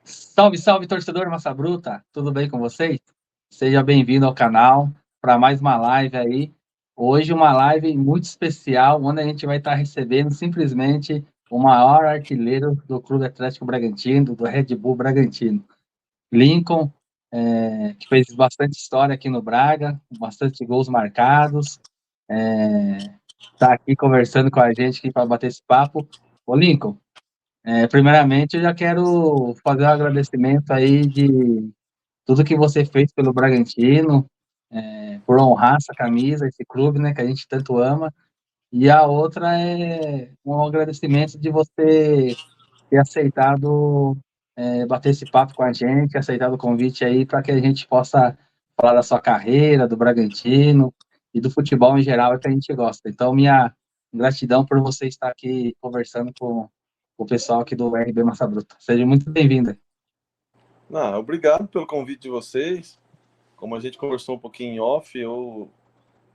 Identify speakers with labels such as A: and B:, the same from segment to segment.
A: Salve, salve, torcedor Massa Bruta! Tudo bem com vocês? Seja bem-vindo ao canal para mais uma live aí. Hoje uma live muito especial, onde a gente vai estar recebendo simplesmente o maior artilheiro do Clube Atlético Bragantino, do Red Bull Bragantino. Lincoln, que fez bastante história aqui no Braga, bastante gols marcados. Está aqui conversando com a gente aqui para bater esse papo. Ô, Lincoln, primeiramente, eu já quero fazer um agradecimento aí de tudo que você fez pelo Bragantino, por honrar essa camisa, esse clube, né, que a gente tanto ama. E a outra é um agradecimento de você ter aceitado bater esse papo com a gente, aceitado o convite aí para que a gente possa falar da sua carreira, do Bragantino e do futebol em geral, que a gente gosta. Então, minha gratidão por você estar aqui conversando com o pessoal aqui do RB Massa Bruta. Seja muito bem-vindo.
B: Obrigado pelo convite de vocês. Como a gente conversou um pouquinho em off, eu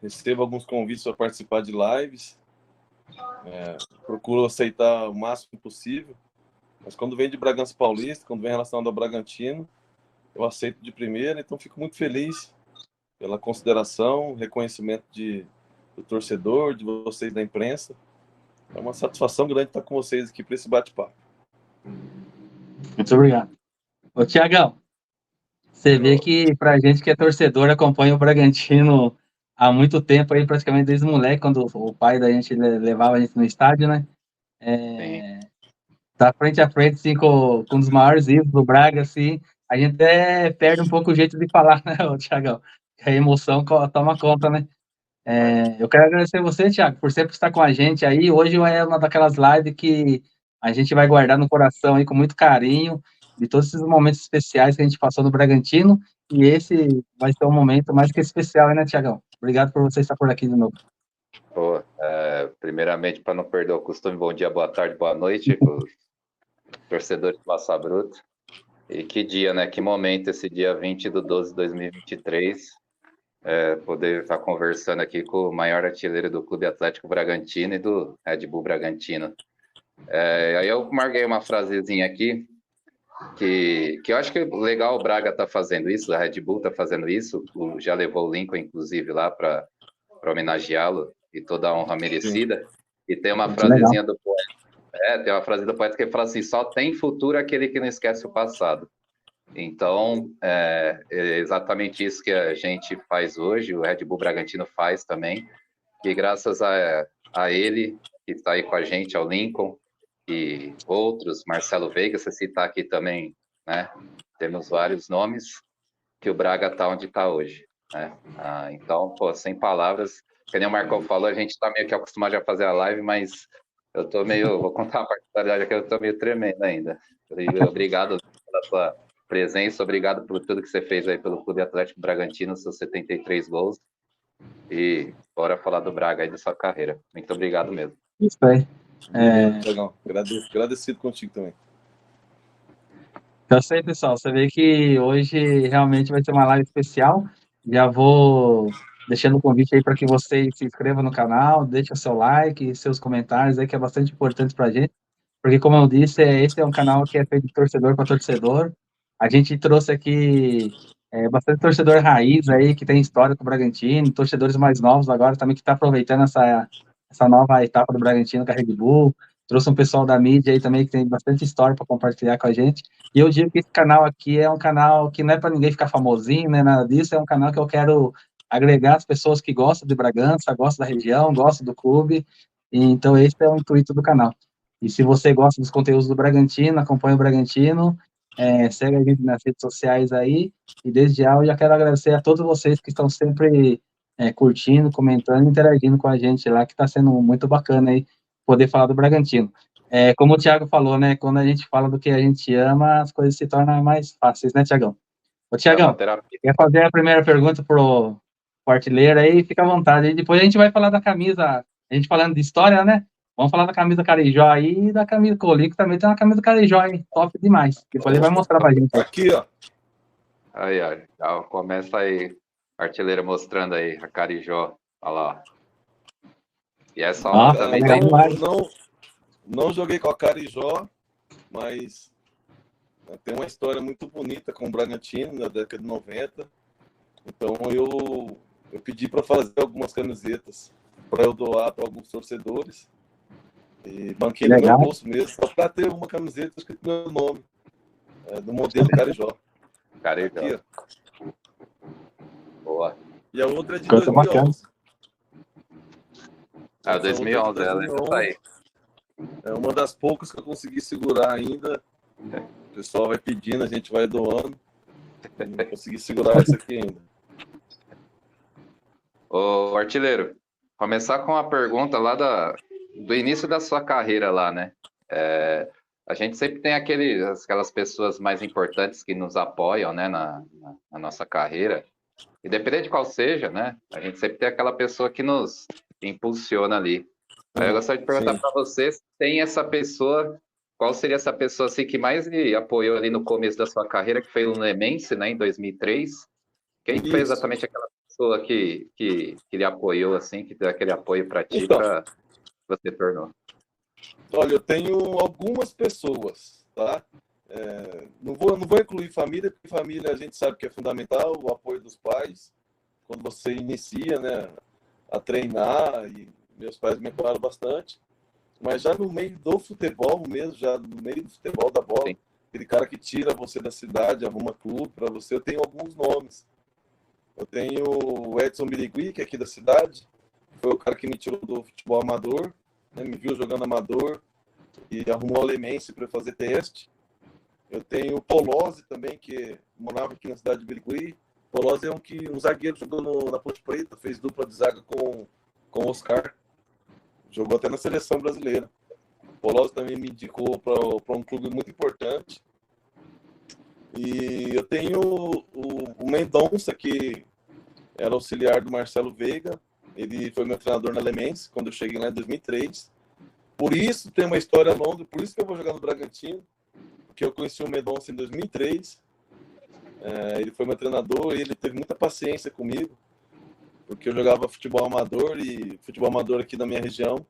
B: recebo alguns convites para participar de lives. Procuro aceitar o máximo possível. Mas quando vem de Bragança Paulista, quando vem relacionado ao Bragantino, eu aceito de primeira. Então, fico muito feliz pela consideração, reconhecimento do torcedor, de vocês da imprensa. É uma satisfação grande estar com vocês aqui para esse bate-papo.
A: Muito obrigado. Ô, Tiagão, você vê que pra gente que é torcedor, acompanha o Bragantino há muito tempo aí, praticamente desde moleque, quando o pai da gente levava a gente no estádio, né? Tá frente a frente, assim, com um dos maiores ídolos do Braga, assim, a gente até perde um pouco o jeito de falar, né, Tiagão? A emoção toma conta, né? Eu quero agradecer você, Thiago, por sempre estar com a gente aí. Hoje é uma daquelas lives que a gente vai guardar no coração aí com muito carinho, de todos esses momentos especiais que a gente passou no Bragantino, e esse vai ser um momento mais que especial, né, Thiagão? Obrigado por você estar por aqui de novo.
C: Primeiramente, para não perder o costume, bom dia, boa tarde, boa noite, para os torcedores do Massa Bruta. E que dia, né? Que momento esse dia 20/12/2023, poder estar conversando aqui com o maior artilheiro do Clube Atlético Bragantino e do Red Bull Bragantino. Aí eu marquei uma frasezinha aqui, que eu acho que é legal o Braga tá fazendo isso, a Red Bull tá fazendo isso, já levou o Lincoln, inclusive, lá para homenageá-lo, e toda a honra merecida. E tem uma frasezinha do poeta, tem uma frase do poeta que fala assim: só tem futuro aquele que não esquece o passado. Então, é exatamente isso que a gente faz hoje, o Red Bull Bragantino faz também, e graças a ele, que está aí com a gente, ao Lincoln, e outros, Marcelo Veiga, você citar aqui também, né? Temos vários nomes, que o Braga está onde está hoje, né? Então, sem palavras, que nem o Marcão falou, a gente está meio que acostumado a fazer a live, mas eu tô vou contar uma particularidade aqui, eu tô meio tremendo ainda. Obrigado pela sua presença, obrigado por tudo que você fez aí pelo Clube Atlético Bragantino, seus 73 gols, e bora falar do Braga aí, da sua carreira. Muito obrigado mesmo.
A: Isso aí.
B: Legal, agradecido contigo também.
A: Então, isso aí, pessoal. Você vê que hoje realmente vai ser uma live especial. Já vou deixando o convite aí para que vocês se inscrevam no canal, deixem o seu like, seus comentários aí, que é bastante importante para a gente. Porque, como eu disse, esse é um canal que é feito de torcedor para torcedor. A gente trouxe aqui bastante torcedor raiz aí, que tem história com o Bragantino, torcedores mais novos agora também, que está aproveitando essa nova etapa do Bragantino com a Red Bull. Trouxe um pessoal da mídia aí também, que tem bastante história para compartilhar com a gente. E eu digo que esse canal aqui é um canal que não é para ninguém ficar famosinho, né, nada disso, é um canal que eu quero agregar as pessoas que gostam de Bragança, gostam da região, gostam do clube, e, então esse é o intuito do canal. E se você gosta dos conteúdos do Bragantino, acompanha o Bragantino, segue a gente nas redes sociais aí, e desde já eu já quero agradecer a todos vocês que estão sempre curtindo, comentando, interagindo com a gente lá, que está sendo muito bacana aí poder falar do Bragantino. Como o Thiago falou, né, quando a gente fala do que a gente ama, as coisas se tornam mais fáceis, né, Thiagão? Ô, Thiagão, quer fazer a primeira pergunta pro artilheiro aí? Fica à vontade. Aí depois a gente vai falar da camisa, a gente falando de história, né? Vamos falar da camisa Carijó aí e da camisa Colico também tem uma camisa Carijó, hein? Top demais. Depois ele vai mostrar pra gente.
B: Aqui, ó.
C: Aí, ó. Começa aí, artilheiro, mostrando aí a Carijó. Olha lá. E essa honra também tem.
B: Não joguei com a Carijó, mas Tem uma história muito bonita com o Bragantino na década de 90. Então eu pedi para fazer algumas camisetas para eu doar para alguns torcedores. E banquei no meu bolso mesmo, só para ter uma camiseta escrito meu nome, do modelo Carijó.
C: Carijó.
B: Aqui, ó.
C: Boa.
B: E a outra é de
A: Coisa
B: 2011.
C: Ah, 2011, ela está aí.
B: É uma das poucas que eu consegui segurar ainda. O pessoal vai pedindo, a gente vai doando. Não consegui segurar essa aqui ainda.
C: Ô, artilheiro, começar com uma pergunta lá do início da sua carreira lá, né? A gente sempre tem aquelas pessoas mais importantes que nos apoiam, né, na nossa carreira. Independente de qual seja, né? A gente sempre tem aquela pessoa que nos impulsiona ali. Aí eu gostaria de perguntar para você, se tem essa pessoa, qual seria essa pessoa assim, que mais lhe apoiou ali no começo da sua carreira, que foi o Nemense, né, em 2003? Quem foi exatamente aquela pessoa que lhe apoiou, assim, que deu aquele apoio para ti, para você tornou?
B: Olha, eu tenho algumas pessoas, tá? Não vou incluir família, porque família a gente sabe que é fundamental, o apoio dos pais, quando você inicia, né, a treinar, e meus pais me apoiaram bastante, mas já no meio do futebol mesmo, já no meio do futebol da bola, sim, aquele cara que tira você da cidade, arruma clube para você, eu tenho alguns nomes. Eu tenho o Edson Birigui, que é aqui da cidade, foi o cara que me tirou do futebol amador, né, me viu jogando amador e arrumou a Lemense para fazer teste. Eu tenho o Polozzi também, que morava aqui na cidade de Birigui. Polozzi é um zagueiro, jogou na Ponte Preta, fez dupla de zaga com o Oscar. Jogou até na seleção brasileira. O Polozzi também me indicou para um clube muito importante. E eu tenho o Mendonça, que era auxiliar do Marcelo Veiga. Ele foi meu treinador na Lemense, quando eu cheguei lá em 2003. Por isso tem uma história longa, por isso que eu vou jogar no Bragantino, porque eu conheci o Mendonça em 2003. Ele foi meu treinador e ele teve muita paciência comigo, porque eu jogava futebol amador, e futebol amador aqui na minha região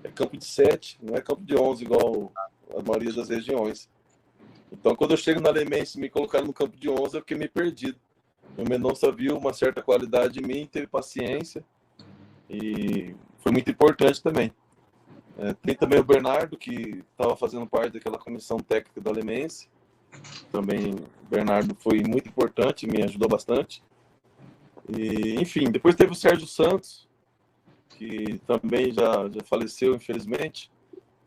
B: é campo de 7, não é campo de 11, igual a maioria das regiões. Então, quando eu chego na Lemense e me colocaram no campo de 11, eu fiquei meio perdido. O Mendonça viu uma certa qualidade em mim, teve paciência, e foi muito importante também. Tem também o Bernardo, que estava fazendo parte daquela comissão técnica da Lemense. Também o Bernardo foi muito importante, me ajudou bastante. E, enfim, depois teve o Sérgio Santos, que também já faleceu, infelizmente,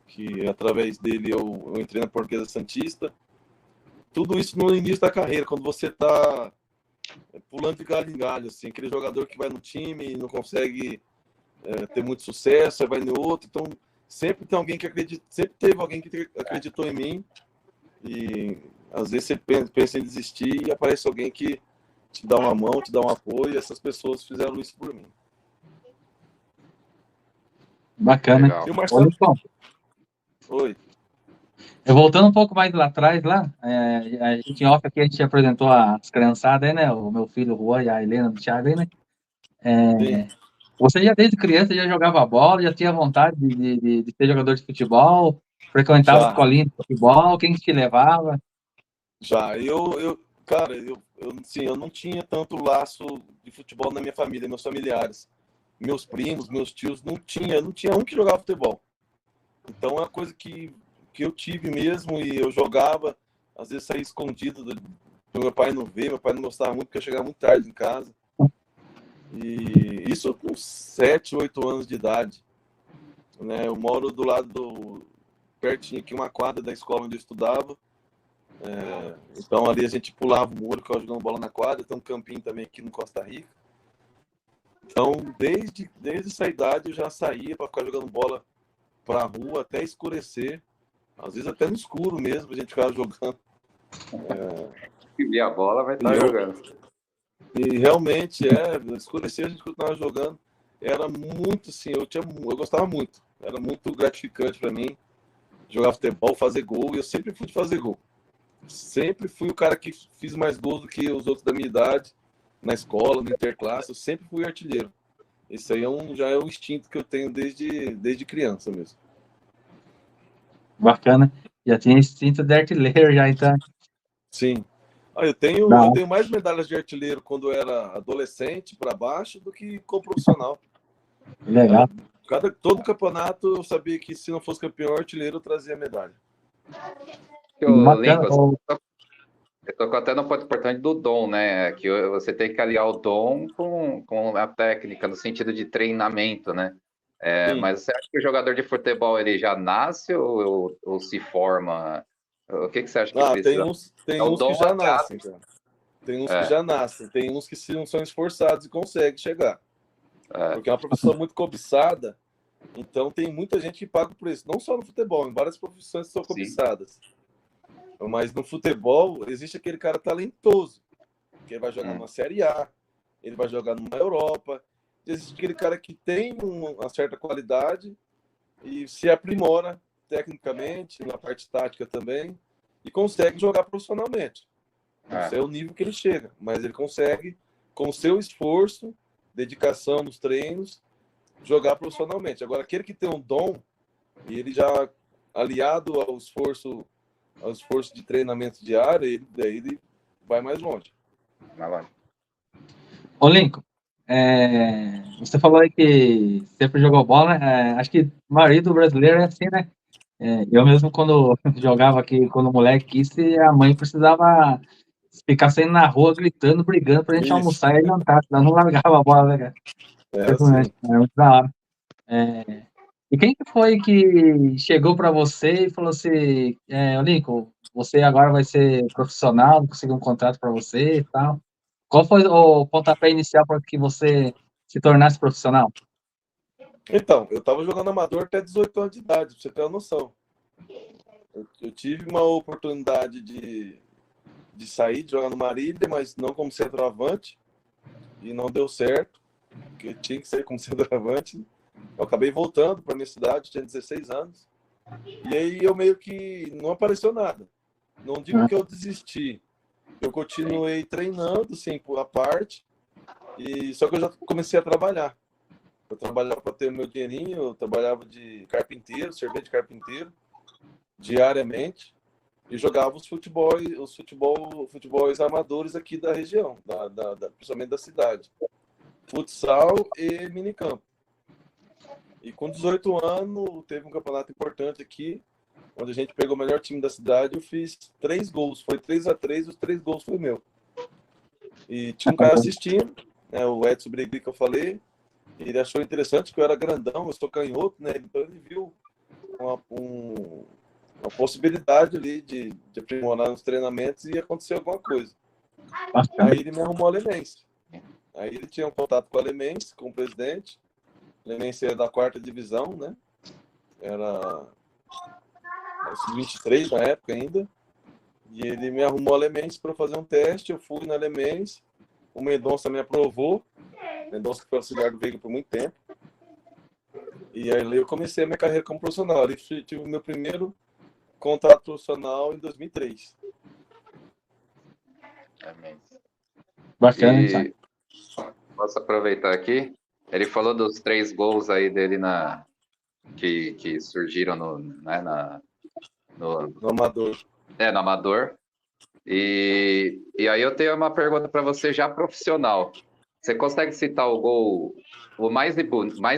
B: que através dele eu entrei na Portuguesa Santista. Tudo isso no início da carreira, quando você está pulando de galho em galho, assim, aquele jogador que vai no time e não consegue ter muito sucesso, aí vai no outro. Então, sempre tem alguém que acredita, sempre teve alguém que acreditou em mim, e às vezes você pensa em desistir e aparece alguém que te dá uma mão, te dá um apoio, e essas pessoas fizeram isso por mim.
A: Bacana.
C: Legal.
B: E o Marcelo... Oi.
A: Voltando um pouco mais lá atrás, a gente em off aqui, a gente apresentou as criançadas aí, né? O meu filho, o Juan, e a Helena do Thiago aí, né? Você já desde criança já jogava bola, já tinha vontade de ser jogador de futebol, frequentava escolinha de futebol, quem te levava?
B: Já, cara, sim, eu não tinha tanto laço de futebol na minha família, meus familiares. Meus primos, meus tios, não tinha um que jogava futebol. Então é uma coisa que eu tive mesmo, e eu jogava, às vezes saía escondido do meu pai não ver, meu pai não gostava muito, porque eu chegava muito tarde em casa. E isso com 7, 8 anos de idade. Né? Eu moro do lado pertinho aqui, uma quadra da escola onde eu estudava. Então ali a gente pulava o muro, ficava jogando bola na quadra. Tem um campinho também aqui no Costa Rica. Então, desde essa idade eu já saía para ficar jogando bola para a rua até escurecer. Às vezes até no escuro mesmo, a gente ficava jogando.
C: E a bola vai estar jogando.
B: E realmente, escurecer, a gente continuava jogando. Era muito, assim, eu gostava muito. Era muito gratificante para mim jogar futebol, fazer gol. E eu sempre fui de fazer gol. Sempre fui o cara que fiz mais gols do que os outros da minha idade, na escola, no interclasse. Eu sempre fui artilheiro. Esse aí já é um instinto que eu tenho desde criança mesmo.
A: Bacana. Já tinha instinto de artilheiro já, então.
B: Sim. Eu tenho mais medalhas de artilheiro quando eu era adolescente para baixo do que como profissional.
A: Legal.
B: Todo campeonato eu sabia que se não fosse campeão artilheiro eu trazia medalha.
C: Lincoln, você tocou até no ponto importante do dom, né? Que você tem que aliar o dom com a técnica, no sentido de treinamento, né? Mas você acha que o jogador de futebol ele já nasce ou se forma? O que você acha que precisa?
B: Tem uns que já nascem, cara. Tem uns que já nascem, tem uns que são esforçados e conseguem chegar. Porque é uma profissão muito cobiçada, então tem muita gente que paga por isso. Não só no futebol, em várias profissões que são cobiçadas. Mas no futebol, existe aquele cara talentoso, que ele vai jogar numa Série A, ele vai jogar numa Europa. Existe aquele cara que tem uma certa qualidade e se aprimora tecnicamente, na parte tática também, e consegue jogar profissionalmente. Esse é o nível que ele chega, mas ele consegue, com o seu esforço, dedicação nos treinos, jogar profissionalmente. Agora, aquele que tem um dom, e ele já aliado ao esforço de treinamento diário, ele vai mais longe.
A: Ô, Lincoln, você falou aí que sempre jogou bola, né? Acho que a maioria do brasileiro é assim, né? Eu mesmo, quando jogava aqui, quando moleque, a mãe precisava ficar saindo na rua, gritando, brigando pra gente almoçar e jantar, senão não largava a bola, né, cara?
B: Assim.
A: É muito da hora. E quem que foi que chegou para você e falou assim, Lincoln, você agora vai ser profissional, conseguir um contrato para você e tal? Qual foi o pontapé inicial para que você se tornasse profissional?
B: Então, eu estava jogando amador até 18 anos de idade, pra você ter uma noção. Eu tive uma oportunidade de sair, de jogar no Marília, mas não como centroavante, e não deu certo, porque eu tinha que ser como centroavante. Eu acabei voltando para minha cidade, tinha 16 anos, e aí eu meio que não apareceu nada. Não digo que eu desisti, eu continuei treinando, sim, por a parte, só que eu já comecei a trabalhar. Eu trabalhava para ter o meu dinheirinho, eu trabalhava de carpinteiro, servente de carpinteiro, diariamente, e jogava os futebols amadores aqui da região, principalmente da cidade. Futsal e minicampo. E com 18 anos, teve um campeonato importante aqui, onde a gente pegou o melhor time da cidade. Eu fiz 3 gols, foi 3-3, os 3 gols foi meu. E tinha um cara assistindo, né, o Edson Bregui, que eu falei. Ele achou interessante que eu era grandão, eu sou canhoto, né? Então ele viu uma possibilidade ali de aprimorar nos treinamentos e acontecer alguma coisa. Aí ele me arrumou a Lemense. Aí ele tinha um contato com a Lemense, com o presidente. A Lemense era da 4ª divisão, né? Era 23 na época ainda. E ele me arrumou a Lemense para fazer um teste. Eu fui na Lemense. O Mendonça me aprovou. Mendonça que foi auxiliar do Veiga por muito tempo. E aí eu comecei a minha carreira como profissional. Eu tive o meu primeiro contrato profissional em 2003.
A: Bacana, então.
C: Posso aproveitar aqui? Ele falou dos 3 gols aí dele que surgiram no
B: Amador.
C: No Amador. E aí eu tenho uma pergunta para você já profissional. Você consegue citar o gol, o mais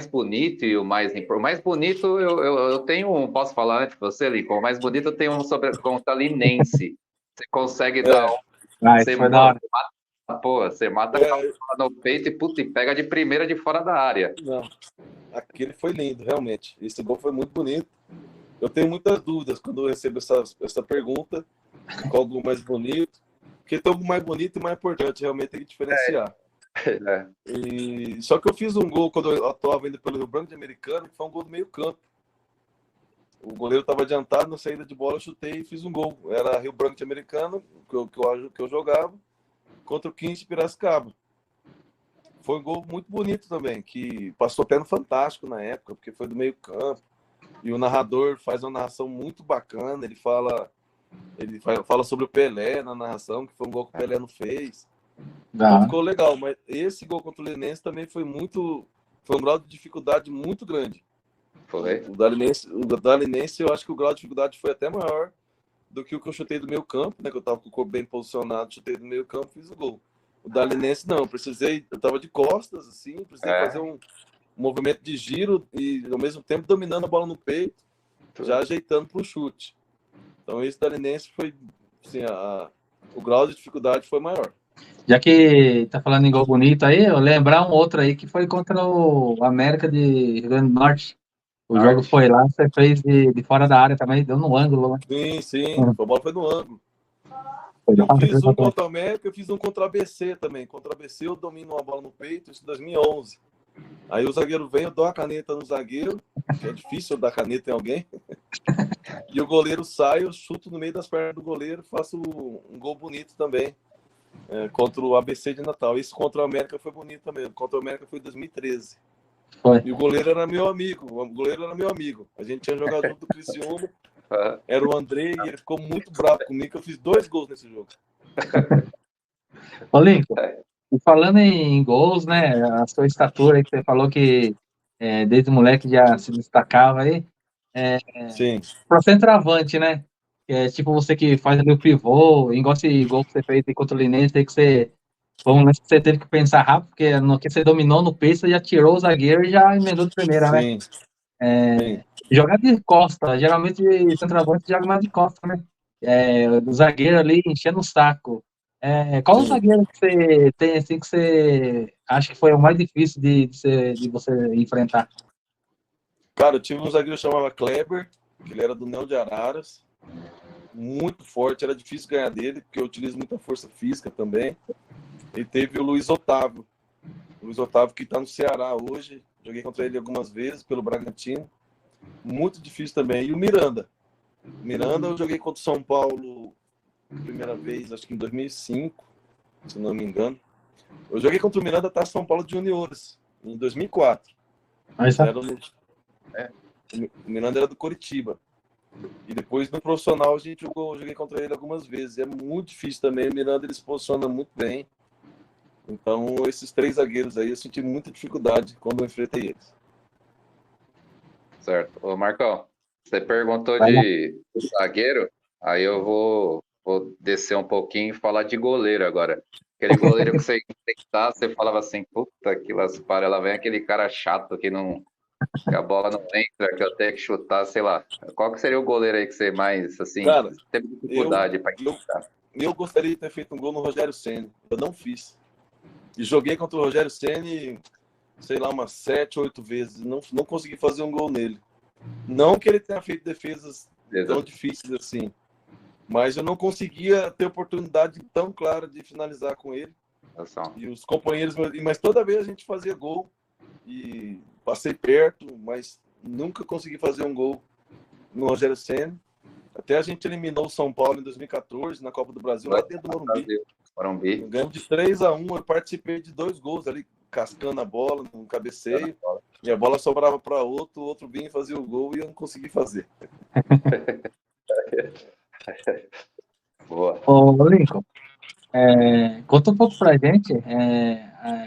C: bonito e o mais bonito? Eu tenho um, posso falar antes de você, Lincoln? O mais bonito eu tenho um contra a Linense. Você consegue dar um.
A: Você foi da hora.
C: Você mata no peito e pega de primeira de fora da área.
B: Não, aquele foi lindo, realmente. Esse gol foi muito bonito. Eu tenho muitas dúvidas quando eu recebo essa pergunta, qual o gol mais bonito. Porque tem algo mais bonito e mais importante, realmente tem que diferenciar. Só que eu fiz um gol quando eu atuava ainda pelo Rio Branco de Americana, que foi um gol do meio campo. O goleiro estava adiantado, na saída de bola eu chutei e fiz um gol. Era Rio Branco de Americana, que eu jogava, contra o 15 de Piracicaba. Foi um gol muito bonito também, que passou até no Fantástico na época, porque foi do meio campo. E o narrador faz uma narração muito bacana, ele fala sobre o Pelé na narração, que foi um gol que o Pelé não fez. Então ficou legal, mas esse gol contra o Linense também foi um grau de dificuldade muito grande.
C: Foi.
B: O da Linense, eu acho que o grau de dificuldade foi até maior do que o que eu chutei do meio campo, né? Que eu tava com o corpo bem posicionado, chutei do meio campo, fiz o gol. O Dalinense não, eu tava de costas, assim, precisei fazer um movimento de giro e ao mesmo tempo dominando a bola no peito, já ajeitando para o chute. Então esse Dalinense foi, assim, o grau de dificuldade foi maior.
A: Já que tá falando em gol bonito aí, eu lembrar um outro aí que foi contra o América de Rio Grande do Norte. O jogo foi lá, você fez de fora da área também, deu no ângulo, né?
B: Sim, a bola foi no ângulo.
A: Foi
B: Eu
A: lá,
B: fiz um contra o América, eu fiz um contra a ABC também. Contra a ABC eu domino uma bola no peito, isso em 2011. Aí o zagueiro vem, eu dou a caneta no zagueiro, que é difícil eu dar caneta em alguém. E o goleiro sai, eu chuto no meio das pernas do goleiro, faço um gol bonito também. Contra o ABC de Natal. Esse contra o América foi bonito também. Contra o América foi em 2013.
A: Foi.
B: E o goleiro era meu amigo. A gente tinha jogado junto do Criciúma. Era o André e ele ficou muito bravo comigo que eu fiz 2 gols nesse jogo.
A: Ô, Lincoln, e falando em gols, né? A sua estatura aí que você falou que desde moleque já se destacava aí.
B: Sim.
A: Pro centroavante, né? Tipo você que faz ali o pivô, igual esse gol que você fez contra o Linense, aí que você. Vamos ver se você teve que pensar rápido, porque no que você dominou no peito, você já tirou o zagueiro e já emendou de primeira, né?
B: Sim.
A: Jogar de costa, geralmente centroavante joga mais de costa, né? O zagueiro ali enchendo o saco. Qual o zagueiro que você tem assim que você acha que foi o mais difícil de você enfrentar?
B: Cara, eu tive um zagueiro que chamava Kleber, que ele era do Neo de Araras. Muito forte, era difícil ganhar dele, porque eu utilizo muita força física também. E teve o Luiz Otávio. O Luiz Otávio que está no Ceará hoje. Joguei contra ele algumas vezes pelo Bragantino. Muito difícil também. E o Miranda. Miranda eu joguei contra o São Paulo primeira vez, acho que em 2005, se não me engano. Eu joguei contra o Miranda tá São Paulo de Juniores, em 2004. O Miranda era do Coritiba. E depois no profissional eu joguei contra ele algumas vezes. É muito difícil também. O Miranda ele se posiciona muito bem. Então, esses 3 zagueiros aí, eu senti muita dificuldade quando eu enfrentei eles.
C: Certo. Ô, Marcão, você perguntou de zagueiro, aí eu vou descer um pouquinho e falar de goleiro agora. Aquele goleiro que você enfrentar, você falava assim, puta que lascada, ela vem aquele cara chato que a bola não entra, que eu tenho que chutar, sei lá. Qual que seria o goleiro aí que você mais, assim,
B: Cara,
C: teve dificuldade para enfrentar?
B: Eu gostaria de ter feito um gol no Rogério Ceni. Eu não fiz. E joguei contra o Rogério Ceni, sei lá, umas 7, 8 vezes. Não consegui fazer um gol nele. Não que ele tenha feito defesas tão difíceis assim. Mas eu não conseguia ter oportunidade tão clara de finalizar com ele. E os companheiros... Mas toda vez a gente fazia gol. E passei perto, mas nunca consegui fazer um gol no Rogério Ceni. Até a gente eliminou o São Paulo em 2014, na Copa do Brasil, lá dentro do Morumbi. Ganhamos de 3-1, eu participei de 2 gols ali, cascando a bola no cabeceio, e a bola sobrava para o outro vinha e fazia o gol e eu não consegui fazer.
C: Boa.
A: Ô, Lincoln, conta um pouco pra gente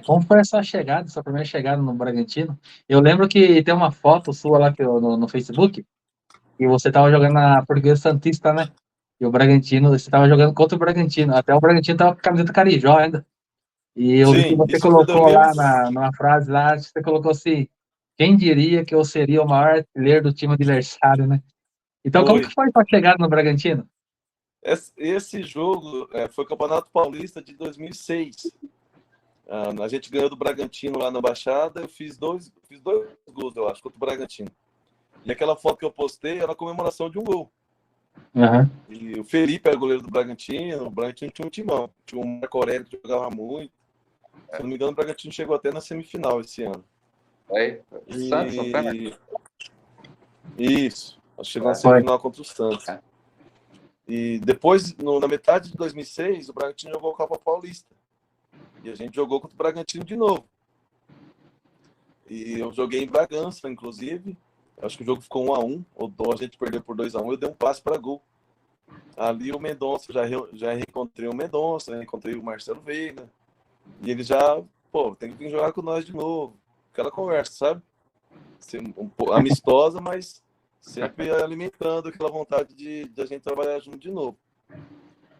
A: como foi essa chegada, sua primeira chegada no Bragantino. Eu lembro que tem uma foto sua lá no Facebook, e você tava jogando na Portuguesa Santista, né? E o Bragantino, você tava jogando contra o Bragantino. Até o Bragantino tava com a camiseta Carijó ainda. E eu vi que você colocou lá numa frase lá, você colocou assim, quem diria que eu seria o maior artilheiro do time adversário, né? Então, como que foi a chegada no Bragantino?
B: Esse jogo foi o Campeonato Paulista de 2006. A gente ganhou do Bragantino lá na Baixada. Eu fiz dois gols, eu acho, contra o Bragantino. E aquela foto que eu postei era a comemoração de um gol.
A: Uhum.
B: E o Felipe era goleiro do Bragantino. O Bragantino tinha um timão. Tinha um Marco Aurélio que jogava muito. Se não me engano, o Bragantino chegou até na semifinal esse ano.
C: Santos, não foi?
B: Isso. Chegou na semifinal contra o Santos. E depois, na metade de 2006, o Bragantino jogou a Copa Paulista. E a gente jogou contra o Bragantino de novo. E eu joguei em Bragança, inclusive. Acho que o jogo ficou 1-1. Ou a gente perdeu por 2-1. Eu dei um passe para gol. Ali o Mendonça, já reencontrei o Mendonça, reencontrei o Marcelo Veiga. E ele já, tem que vir jogar com nós de novo. Aquela conversa, sabe? Amistosa, mas sempre alimentando aquela vontade de a gente trabalhar junto de novo.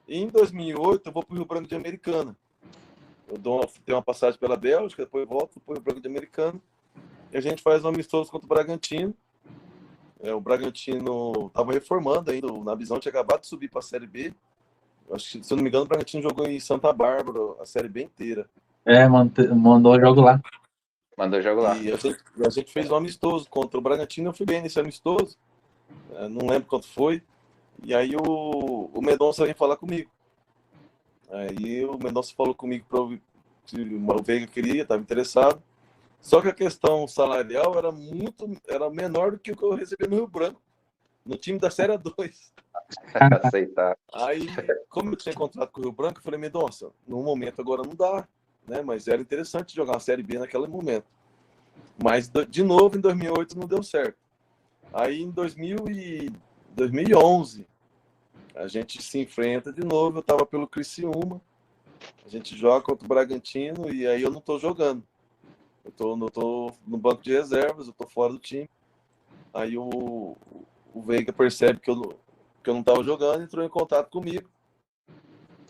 B: E em 2008 eu vou para o Rio Branco de Americana. Tenho uma passagem pela Bélgica, depois volto para o Rio Branco de Americana. E a gente faz um amistoso contra o Bragantino. O Bragantino estava reformando ainda, na visão tinha acabado de subir para a Série B. Acho que, se eu não me engano, o Bragantino jogou em Santa Bárbara a Série B inteira.
A: Mandou o jogo lá.
C: Mandou jogo lá.
B: E a gente fez um amistoso contra o Bragantino. Eu fui bem nesse amistoso. Não lembro quanto foi. E aí o Mendonça veio falar comigo. Aí o Mendonça falou comigo se o Veiga queria, estava interessado. Só que a questão salarial era menor do que o que eu recebia no Rio Branco, no time da Série A2.
C: Aceitar.
B: Aí, como eu tinha contrato com o Rio Branco, eu falei, Mendonça, no momento agora não dá, né? Mas era interessante jogar uma Série B naquele momento. Mas, de novo, em 2008 não deu certo. Aí, em 2011, a gente se enfrenta de novo. Eu estava pelo Criciúma. A gente joga contra o Bragantino e aí eu não estou jogando. Eu tô no banco de reservas, eu estou fora do time. Aí o Veiga percebe que eu não estava jogando, entrou em contato comigo.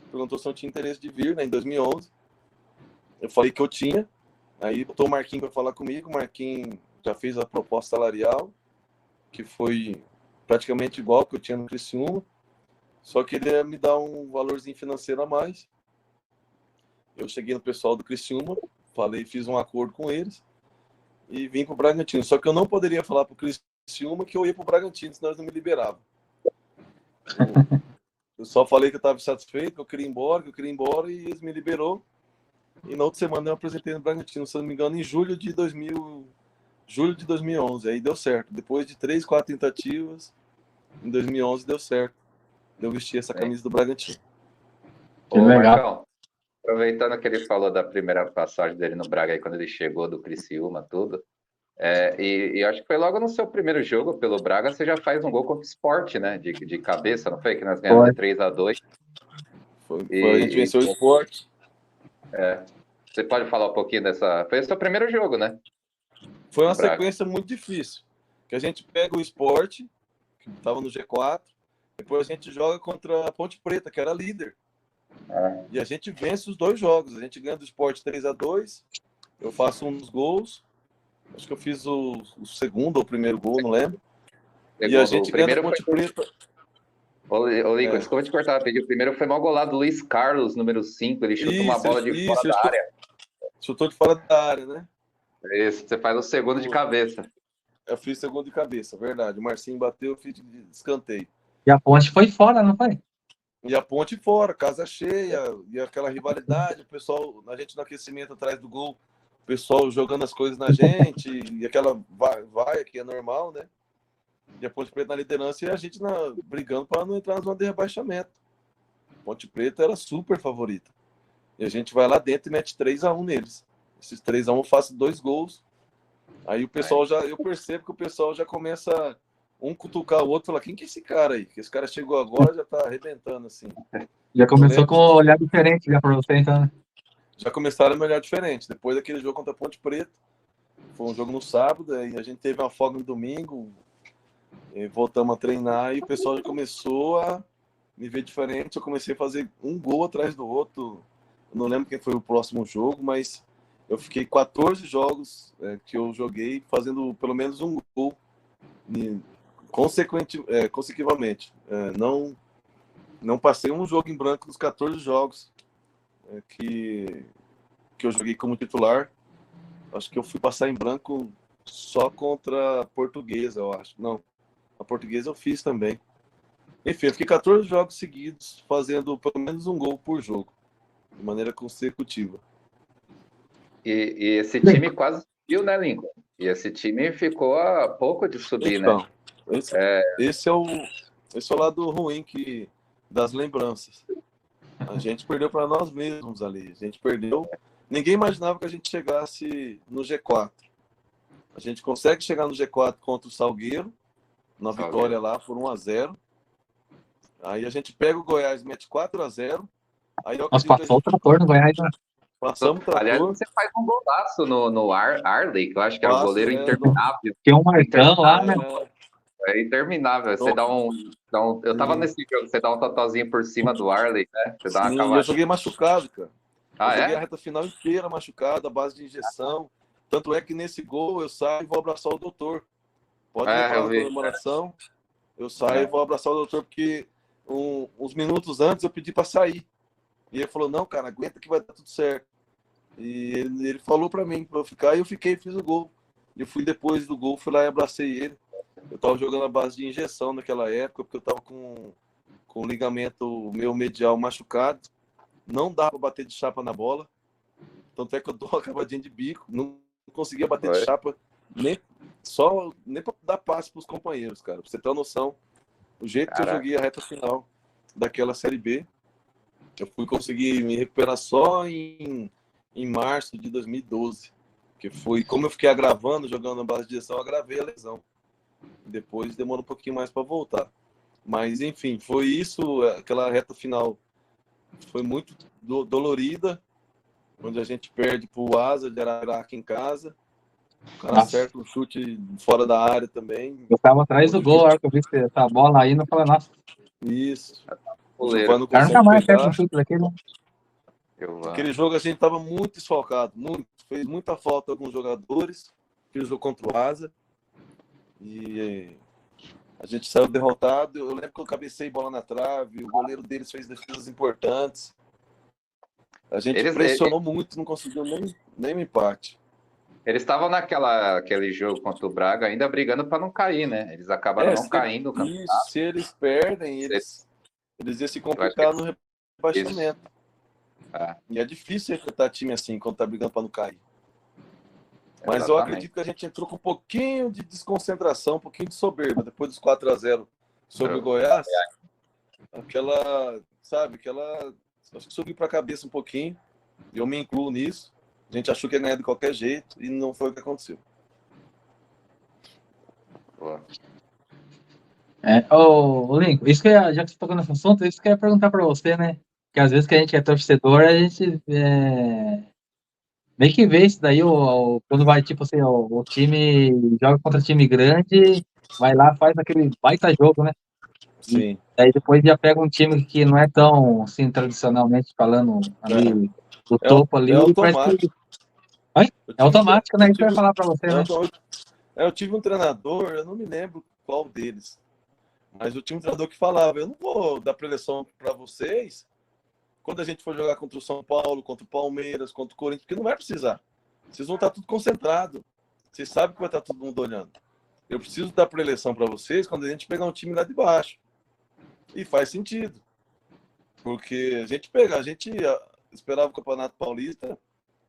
B: Perguntou se eu tinha interesse de vir, né, em 2011. Eu falei que eu tinha. Aí botou o Marquinhos para falar comigo. O Marquinhos já fez a proposta salarial, que foi praticamente igual ao que eu tinha no Criciúma. Só que ele ia me dar um valorzinho financeiro a mais. Eu cheguei no pessoal do Criciúma, fiz um acordo com eles e vim para o Bragantino. Só que eu não poderia falar para o Criciúma que eu ia para o Bragantino, senão eles não me liberavam. Eu só falei que eu estava satisfeito, que eu queria ir embora, e eles me liberou. E na outra semana eu apresentei no Bragantino, se não me engano, em julho de 2011. Aí deu certo. Depois de 3, 4 tentativas, em 2011 deu certo. Eu vesti essa camisa do Bragantino.
A: Que
C: Ô,
A: legal.
C: Marcão, aproveitando que ele falou da primeira passagem dele no Braga, aí quando ele chegou do Criciúma, tudo, e acho que foi logo no seu primeiro jogo pelo Braga, você já faz um gol contra o Sport, né? De cabeça, não foi? Que nós ganhamos de 3-2.
B: A gente venceu o Sport.
C: Você pode falar um pouquinho dessa... Foi o seu primeiro jogo, né?
B: Foi uma sequência muito difícil. Que a gente pega o Sport, que estava no G4, depois a gente joga contra a Ponte Preta, que era líder. E a gente vence os 2 jogos. A gente ganha do Sport 3-2. Eu faço um dos gols. Acho que eu fiz o segundo ou o primeiro gol, não lembro. E a gente ganha do Ponte Preta.
C: Ô, Lincoln, desculpa te cortar, rapidinho. O primeiro foi mal golado do Luiz Carlos, número 5. Ele chuta uma bola de fora da área.
B: Chutou de fora da área, né?
C: Isso, você faz o segundo de cabeça.
B: Eu fiz segundo de cabeça, verdade. O Marcinho bateu, eu fiz de escanteio.
A: E a Ponte foi fora, não foi?
B: E a Ponte fora, casa cheia, e aquela rivalidade, o pessoal, a gente no aquecimento atrás do gol, o pessoal jogando as coisas na gente, e aquela vai que é normal, né? E a Ponte Preta na liderança e a gente brigando para não entrar na zona de rebaixamento. A Ponte Preta era super favorita. E a gente vai lá dentro e mete 3-1 neles. Esses 3-1 eu faço 2 gols. Aí o pessoal eu percebo que o pessoal já começa um cutucar o outro e falar, quem que é esse cara aí? Que esse cara chegou agora já tá arrebentando, assim.
A: Já começou com um olhar diferente já para você, então, né?
B: Já começaram a me olhar diferente. Depois daquele jogo contra a Ponte Preta, foi um jogo no sábado, e a gente teve uma folga no domingo, e voltamos a treinar, e o pessoal já começou a me ver diferente. Eu comecei a fazer um gol atrás do outro. Eu não lembro quem foi o próximo jogo, mas eu fiquei 14 jogos que eu joguei fazendo pelo menos um gol consecutivamente. Não passei um jogo em branco nos 14 jogos que eu joguei como titular. Acho que eu fui passar em branco só contra a Portuguesa, eu acho. Não, a Portuguesa eu fiz também. Enfim, eu fiquei 14 jogos seguidos fazendo pelo menos um gol por jogo, de maneira consecutiva.
C: E esse time quase subiu, né, Lincoln? E esse time ficou a pouco de subir,
B: então,
C: né?
B: Esse é o lado ruim das lembranças. A gente perdeu para nós mesmos ali. A gente perdeu. Ninguém imaginava que a gente chegasse no G4. A gente consegue chegar no G4 contra o Salgueiro, na vitória lá por 1-0. Aí a gente pega o Goiás, mete 4-0. Aí
A: nós passamos o trator no Goiás, né?
B: Passamos o trator.
C: Aliás, você faz um golaço no Arley, que eu acho que era o goleiro interminável.
A: Tem um Marcão lá, né?
C: É interminável. Você eu tava nesse jogo, você dá um totalzinho por cima do Arley, né? Você dá uma
B: Sim, eu
C: cavadinha.
B: joguei machucado, cara.
C: Ah,
B: eu joguei a
C: é?
B: reta final inteira machucado, à base de injeção. Tanto é que nesse gol eu saio e vou abraçar o doutor. Pode reparar
C: Eu
B: na
C: vi.
B: comemoração. Eu saio e vou abraçar o doutor, porque uns minutos antes eu pedi para sair. E ele falou, não, cara, aguenta que vai dar tudo certo. E ele falou para mim, para eu ficar, e eu fiquei, fiz o gol. Eu fui depois do gol, fui lá e abracei ele. Eu tava jogando a base de injeção naquela época, porque eu tava com o ligamento meu medial machucado. Não dá para bater de chapa na bola. Tanto é que eu dou uma acabadinha de bico. Não conseguia bater de chapa nem para dar passe para os companheiros, cara. Pra você ter uma noção, o jeito que eu joguei a reta final daquela Série B, eu fui conseguir me recuperar só em março de 2012. Que foi, como eu fiquei agravando, jogando na base de direção, eu agravei a lesão. Depois demorou um pouquinho mais para voltar. Mas, enfim, foi isso. Aquela reta final foi muito dolorida, onde a gente perde pro Asa de Araraca em casa. O cara acerta um chute fora da área também.
A: Eu tava atrás do gol, a hora que eu vi essa bola aí, não falei, nossa.
B: Isso. O
C: Goleiro.
B: Giovanni não
A: O cara nunca
B: consegue
A: mais acerta um
B: pegar.
A: chute daqui, né?
B: Aquele jogo a gente tava muito desfalcado, muito. Fez muita falta alguns jogadores. Aquele jogo contra o Asa. E a gente saiu derrotado. Eu lembro que eu cabecei bola na trave. O goleiro deles fez defesas importantes. A gente pressionou muito, não conseguiu nem um empate.
C: Eles estavam naquele jogo contra o Braga ainda brigando para não cair, né? Eles acabaram não caindo.
B: Isso, se eles perdem, eles iam se complicar no rebaixamento. E é difícil enfrentar time assim, quando tá brigando para não cair. Mas exatamente. Eu acredito que a gente entrou com um pouquinho de desconcentração, um pouquinho de soberba. Depois dos 4-0 sobre o Goiás, acho que subiu para a cabeça um pouquinho. E eu me incluo nisso. A gente achou que ia ganhar de qualquer jeito e não foi o que aconteceu.
A: Lincoln, isso que já que você tocou nesse assunto, isso que eu ia perguntar para você, né? Que às vezes que a gente é torcedor, a gente meio que vê isso daí, quando vai, tipo assim, o time joga contra time grande, vai lá, faz aquele baita jogo, né?
B: Sim.
A: E aí depois já pega um time que não é tão, assim, tradicionalmente falando, ali, do topo ali,
B: é
A: parece
B: automático.
A: que... É automático, né? Isso que eu ia falar para você, né?
B: Eu tive um treinador, eu não me lembro qual deles, mas eu tinha um treinador que falava, eu não vou dar preleção para vocês quando a gente for jogar contra o São Paulo, contra o Palmeiras, contra o Corinthians, porque não vai precisar. Vocês vão estar tudo concentrado. Vocês sabem que vai estar todo mundo olhando. Eu preciso dar preleção para vocês quando a gente pegar um time lá de baixo. E faz sentido. Porque a gente esperava o Campeonato Paulista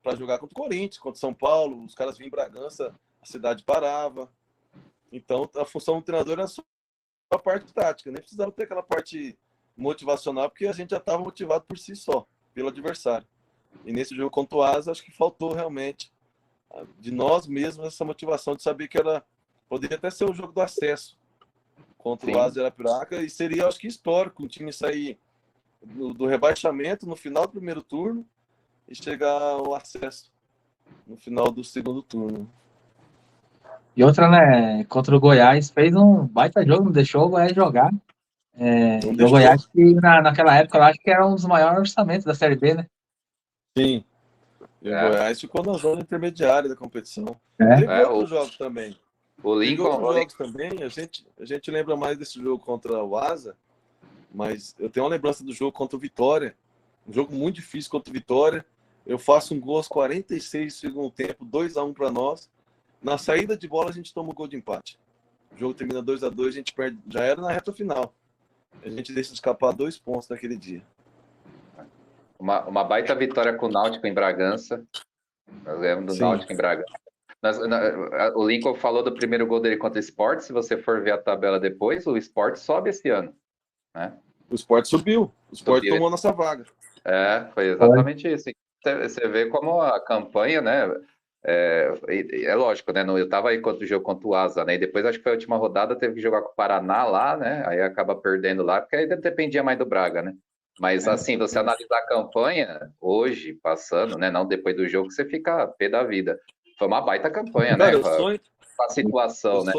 B: para jogar contra o Corinthians, contra o São Paulo, os caras vinham em Bragança, a cidade parava. Então, a função do treinador era só a parte tática, nem precisava ter aquela parte motivacional, porque a gente já estava motivado por si só, pelo adversário. E nesse jogo contra o Asa, acho que faltou realmente de nós mesmos essa motivação de saber que poderia até ser o jogo do acesso contra o Asa de Arapiraca, e seria, acho que, histórico, um time sair do rebaixamento no final do primeiro turno e chegar ao acesso no final do segundo turno.
A: E outra, né, contra o Goiás, fez um baita jogo, não deixou o Goiás jogar. O Goiás, que naquela época, eu acho que era um dos maiores orçamentos da Série B, né?
B: Sim. E o Goiás ficou na zona intermediária da competição. Teve outros jogos também. Teve outros jogos também. A gente lembra mais desse jogo contra o Asa, mas eu tenho uma lembrança do jogo contra o Vitória. Um jogo muito difícil contra o Vitória. Eu faço um gol aos 46 do segundo tempo, 2-1 para nós. Na saída de bola, a gente toma um gol de empate. O jogo termina 2-2, a gente perde. Já era na reta final. A gente deixa de escapar 2 pontos naquele dia.
C: Uma baita vitória com o Náutico em Bragança. Eu lembro do Náutico em Bragança. O Lincoln falou do primeiro gol dele contra o Sport. Se você for ver a tabela depois, o Sport sobe esse ano, né?
B: O Sport subiu. O Sport tomou nossa vaga.
C: Foi exatamente isso. Você vê como a campanha, né? É lógico, né? Eu estava aí contra o jogo contra o Asa, né? E depois acho que foi a última rodada, teve que jogar com o Paraná lá, né? Aí acaba perdendo lá, porque aí dependia mais do Braga, né? Mas assim, você analisar a campanha hoje, passando, né? Não depois do jogo, você fica pé da vida. Foi uma baita campanha,
B: cara,
C: né? a situação, né?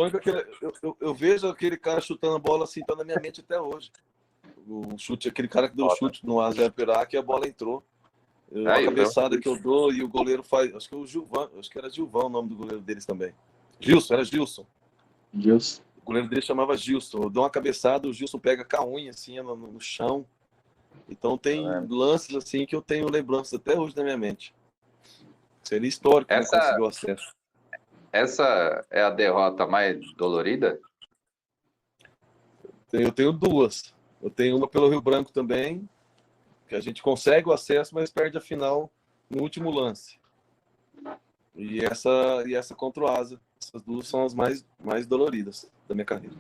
B: Eu vejo aquele cara chutando a bola assim, tá na minha mente até hoje. O chute, aquele cara que deu o chute no Azer Perac e a bola entrou. A cabeçada que eu dou e o goleiro faz. Acho que é o Gilvan, acho que era Gilvão o nome do goleiro deles também. Gilson, era Gilson.
A: Gilson.
B: O goleiro dele chamava Gilson. Eu dou uma cabeçada, o Gilson pega com a unha assim no chão. Então tem lances assim que eu tenho lembranças até hoje na minha mente. Seria histórico quem conseguiu acesso.
C: Essa é a derrota mais dolorida?
B: Eu tenho duas. Eu tenho uma pelo Rio Branco também, que a gente consegue o acesso, mas perde a final no último lance. E essa contra o Asa. Essas duas são as mais doloridas da minha carreira.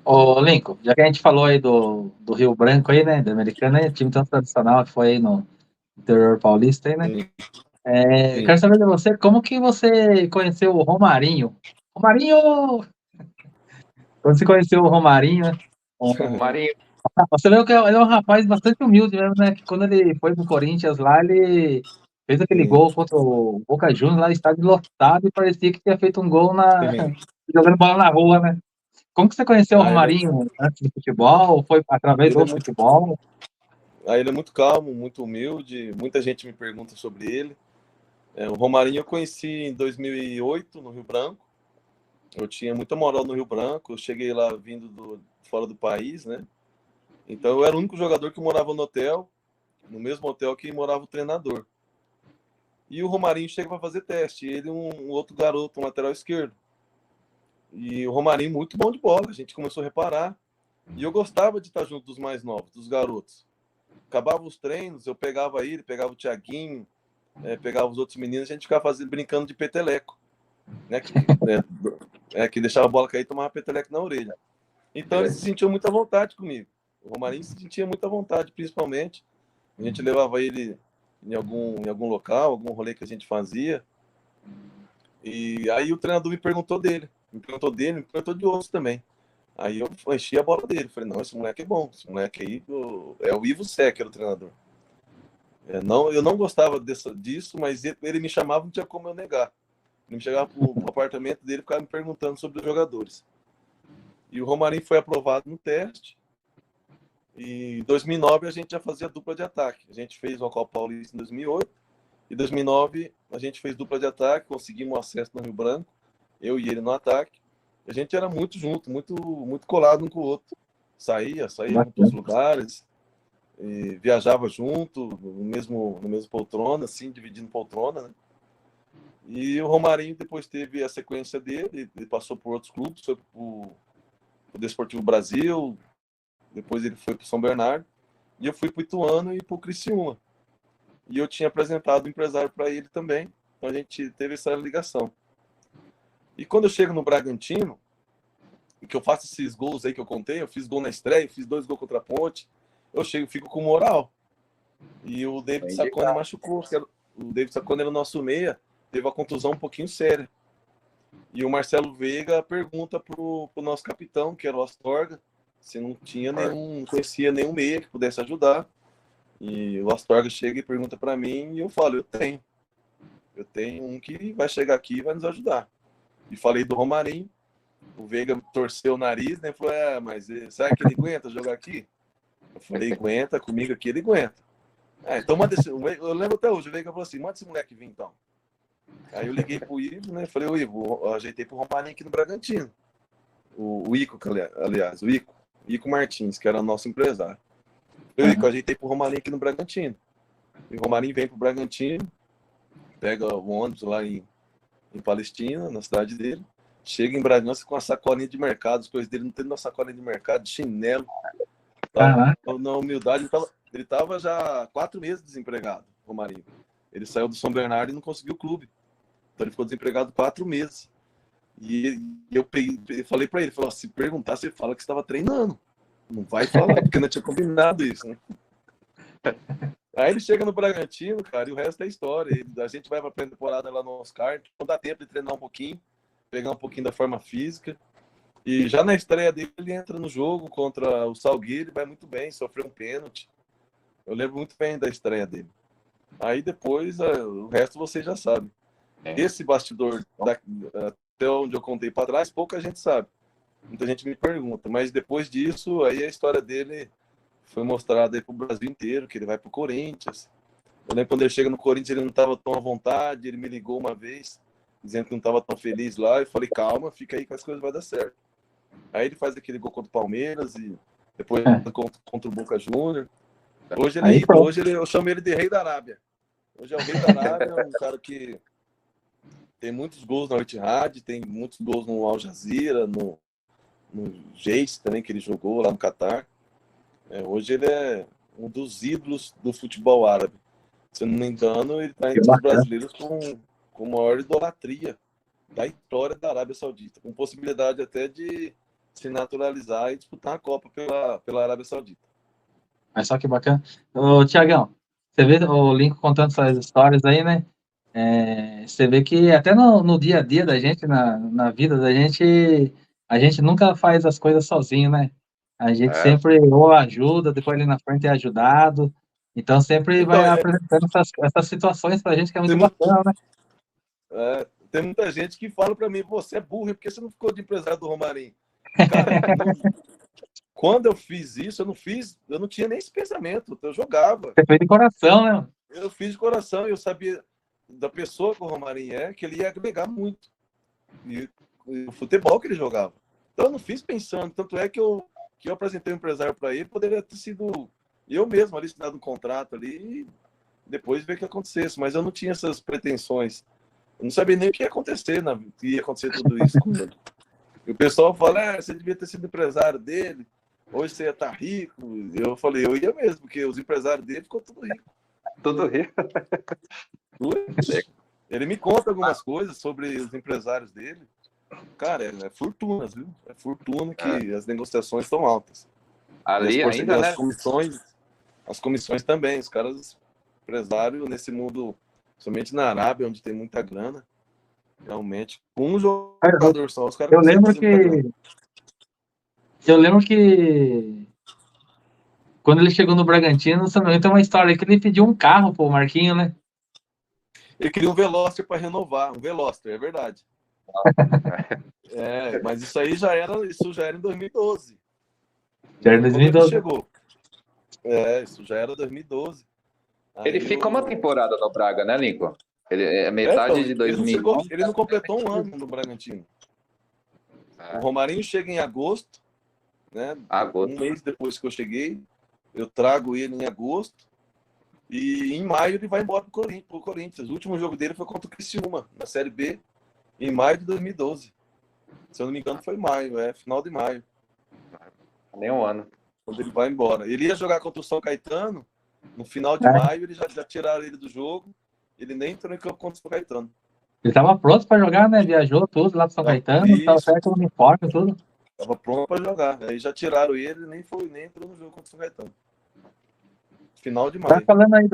A: Ô, Lincoln, já que a gente falou aí do Rio Branco aí, né, da Americana, aí, time tão tradicional que foi aí no interior paulista aí, né?
B: Sim.
A: Eu quero saber de você, como que você conheceu o Romarinho? Romarinho! Quando você conheceu o Romarinho, né?
C: Romarinho.
A: Você vê que ele é um rapaz bastante humilde mesmo, né? Que quando ele foi pro Corinthians lá, ele fez aquele gol contra o Boca Juniors lá, estádio lotado, e parecia que tinha feito um gol jogando bola na rua, né? Como que você conheceu o Romarinho antes do futebol? Foi através do futebol?
B: Ele é muito calmo, muito humilde. Muita gente me pergunta sobre ele. O Romarinho eu conheci em 2008, no Rio Branco. Eu tinha muita moral no Rio Branco. Eu cheguei lá vindo fora do país, né? Então eu era o único jogador que morava no hotel, no mesmo hotel que morava o treinador. E o Romarinho chega para fazer teste. Ele e um outro garoto, um lateral esquerdo. E o Romarinho muito bom de bola. A gente começou a reparar. E eu gostava de estar junto dos mais novos, dos garotos. Acabava os treinos, eu pegava ele, pegava o Thiaguinho, pegava os outros meninos, a gente ficava brincando de peteleco. Né? Que deixava a bola cair e tomava peteleco na orelha. Então ele se sentiu muito à vontade comigo. O Romarinho se sentia muito à vontade, principalmente. A gente levava ele em algum local, algum rolê que a gente fazia. E aí o treinador me perguntou dele. Me perguntou de outros também. Aí eu enchi a bola dele. Falei, não, esse moleque é bom. Esse moleque aí é o Ivo Sé, que era o treinador. Eu não gostava disso, mas ele me chamava, não tinha como eu negar. Ele me chegava pro apartamento dele e ficava me perguntando sobre os jogadores. E o Romarinho foi aprovado no teste. E em 2009 a gente já fazia dupla de ataque. A gente fez uma Copa Paulista em 2008. Em 2009 a gente fez dupla de ataque, conseguimos acesso no Rio Branco, eu e ele no ataque. A gente era muito junto, muito, muito colado um com o outro. Saía junto dos lugares, viajava junto, no mesmo poltrona, assim, dividindo poltrona, né? E o Romarinho depois teve a sequência dele, ele passou por outros clubes, foi para o Desportivo Brasil, depois ele foi para o São Bernardo, e eu fui para o Ituano e para o Criciúma. E eu tinha apresentado o empresário para ele também, então a gente teve essa ligação. E quando eu chego no Bragantino, que eu faço esses gols aí que eu contei, eu fiz gol na estreia, fiz 2 gols contra a Ponte, eu fico com moral. E o David Sacone machucou, o David Sacone era o nosso meia, teve uma contusão um pouquinho séria. E o Marcelo Veiga pergunta pro nosso capitão, que era o Astorga, se não conhecia nenhum meia que pudesse ajudar. E o Astorga chega e pergunta para mim, e eu falo, eu tenho um que vai chegar aqui e vai nos ajudar. E falei do Romarinho, o Veiga torceu o nariz, né? Falou, mas será que ele aguenta jogar aqui? Eu falei, aguenta, comigo aqui ele aguenta. Então manda eu lembro até hoje, o Veiga falou assim, manda esse moleque vir então. Aí eu liguei pro Ivo, né? Falei, ô Ivo, eu ajeitei pro Romarinho aqui no Bragantino. O Ico, aliás, o Ico Martins, que era nosso empresário. Eu ajeitei pro Romarinho aqui no Bragantino. E o Romarinho vem pro Bragantino, pega o ônibus lá em Palestina, na cidade dele, chega em Bragança com uma sacolinha de mercado, as coisas dele não tem uma sacolinha de mercado, de chinelo. Na humildade, ele tava já 4 meses desempregado, o Romarinho. Ele saiu do São Bernardo e não conseguiu o clube. Então ele ficou desempregado 4 meses. E eu falei para ele, se perguntar, você fala que estava treinando. Não vai falar, porque não tinha combinado isso, né? Aí ele chega no Bragantino, cara, e o resto é história. A gente vai pra pré-temporada lá no Oscar, não dá tempo de treinar um pouquinho, pegar um pouquinho da forma física. E já na estreia dele, ele entra no jogo contra o Salgueiro, vai muito bem, sofreu um pênalti. Eu lembro muito bem da estreia dele. Aí depois, o resto você já sabe. Esse bastidor, até onde eu contei para trás, pouca gente sabe. Muita gente me pergunta, mas depois disso, aí a história dele foi mostrada aí para o Brasil inteiro, que ele vai para o Corinthians. Eu lembro quando ele chega no Corinthians, ele não estava tão à vontade, ele me ligou uma vez, dizendo que não estava tão feliz lá, eu falei, calma, fica aí que as coisas vão dar certo. Aí ele faz aquele gol contra o Palmeiras e depois contra o Boca Júnior. Hoje ele é ídolo, hoje eu chamo ele de Rei da Arábia. Hoje é o Rei da Arábia, um cara que tem muitos gols na Al-Ittihad, tem muitos gols no Al Jazeera, no Geis também, que ele jogou lá no Catar. Hoje ele é um dos ídolos do futebol árabe. Se eu não me engano, ele está entre os brasileiros com maior idolatria da história da Arábia Saudita, com possibilidade até de se naturalizar e disputar a Copa pela Arábia Saudita.
A: Mas só que bacana. Ô, Tiagão, você vê o Lincoln contando essas histórias aí, né? Você vê que até no dia a dia da gente, na vida da gente, a gente nunca faz as coisas sozinho, né? A gente sempre ou ajuda, depois ali na frente é ajudado. Então sempre vai apresentando essas situações pra gente que é muito bacana, né?
B: Tem muita gente que fala pra mim, você é burro, porque você não ficou de empresário do Romarinho? Cara, quando eu fiz isso, eu não tinha nem esse pensamento, eu jogava.
A: Você fez de coração, né?
B: Eu fiz de coração, eu sabia da pessoa que o Romarinho que ele ia agregar muito. E o futebol que ele jogava. Então eu não fiz pensando, tanto é que eu apresentei um empresário para ele, poderia ter sido eu mesmo ali assinado um contrato ali e depois ver o que acontecesse, mas eu não tinha essas pretensões. Eu não sabia nem o que ia acontecer, que ia acontecer tudo isso com ele. E o pessoal fala, você devia ter sido empresário dele, hoje você ia estar rico. Eu falei, eu ia mesmo, porque os empresários dele ficou tudo rico.
C: Tudo rico.
B: Ele me conta algumas coisas sobre os empresários dele. Cara, é fortunas, viu? É fortuna que as negociações estão altas.
C: Ali ainda, né?
B: As comissões também. Os caras, empresários nesse mundo, somente na Arábia, onde tem muita grana, realmente, com um jogador só, os caras
A: eu lembro que quando ele chegou no Bragantino, também tem uma história que ele pediu um carro pro Marquinho, né?
B: Ele queria um Veloster para renovar, um Veloster, é verdade. Mas isso já era em 2012.
A: Já era 2012.
B: Ele chegou. Isso já era 2012.
C: Ele ficou uma temporada no Braga, né, Lincoln? Ele metade de 2000.
B: Ele não completou um ano no Bragantino. O Romarinho chega em agosto, né? Um mês depois que eu cheguei, eu trago ele em agosto. E em maio ele vai embora pro Corinthians. O último jogo dele foi contra o Criciúma, na Série B, em maio de 2012. Se eu não me engano, foi maio, final de maio.
C: Nem um ano.
B: Quando ele vai embora. Ele ia jogar contra o São Caetano, no final de maio, eles já tiraram ele do jogo. Ele nem entrou em campo contra o São Caetano.
A: Ele estava pronto para jogar, né? Viajou tudo lá pro São Caetano, estava certo no uniforme, tudo.
B: Estava pronto para jogar. Aí já tiraram ele, nem entrou no jogo contra o São Caetano. Final de maio.
A: Tá falando aí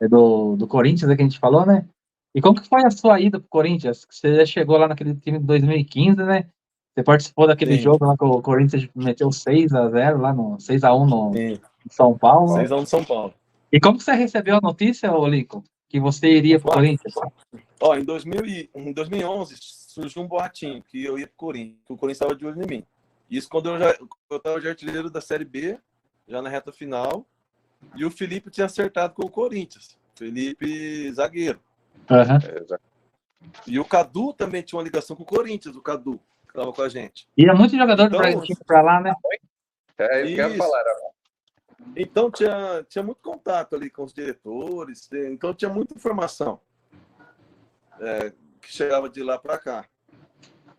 A: do Corinthians, que a gente falou, né? E como que foi a sua ida pro Corinthians? Você já chegou lá naquele time de 2015, né? Você participou daquele jogo lá que o Corinthians meteu 6-0 lá, 6-1 no São Paulo.
B: 6-1 no São Paulo.
A: E como que você recebeu a notícia, Lincoln, que você iria pro Corinthians?
B: Em 2011 surgiu um boatinho que eu ia pro Corinthians, que o Corinthians estava de olho em mim. Isso quando eu estava de artilheiro da Série B, já na reta final, e o Felipe tinha acertado com o Corinthians. Felipe zagueiro. E o Cadu também tinha uma ligação com o Corinthians, o Cadu, que estava com a gente.
A: E é muito jogador do Bragantino para lá, né?
C: Eu quero falar.
B: Então tinha muito contato ali com os diretores, então tinha muita informação que chegava de lá para cá.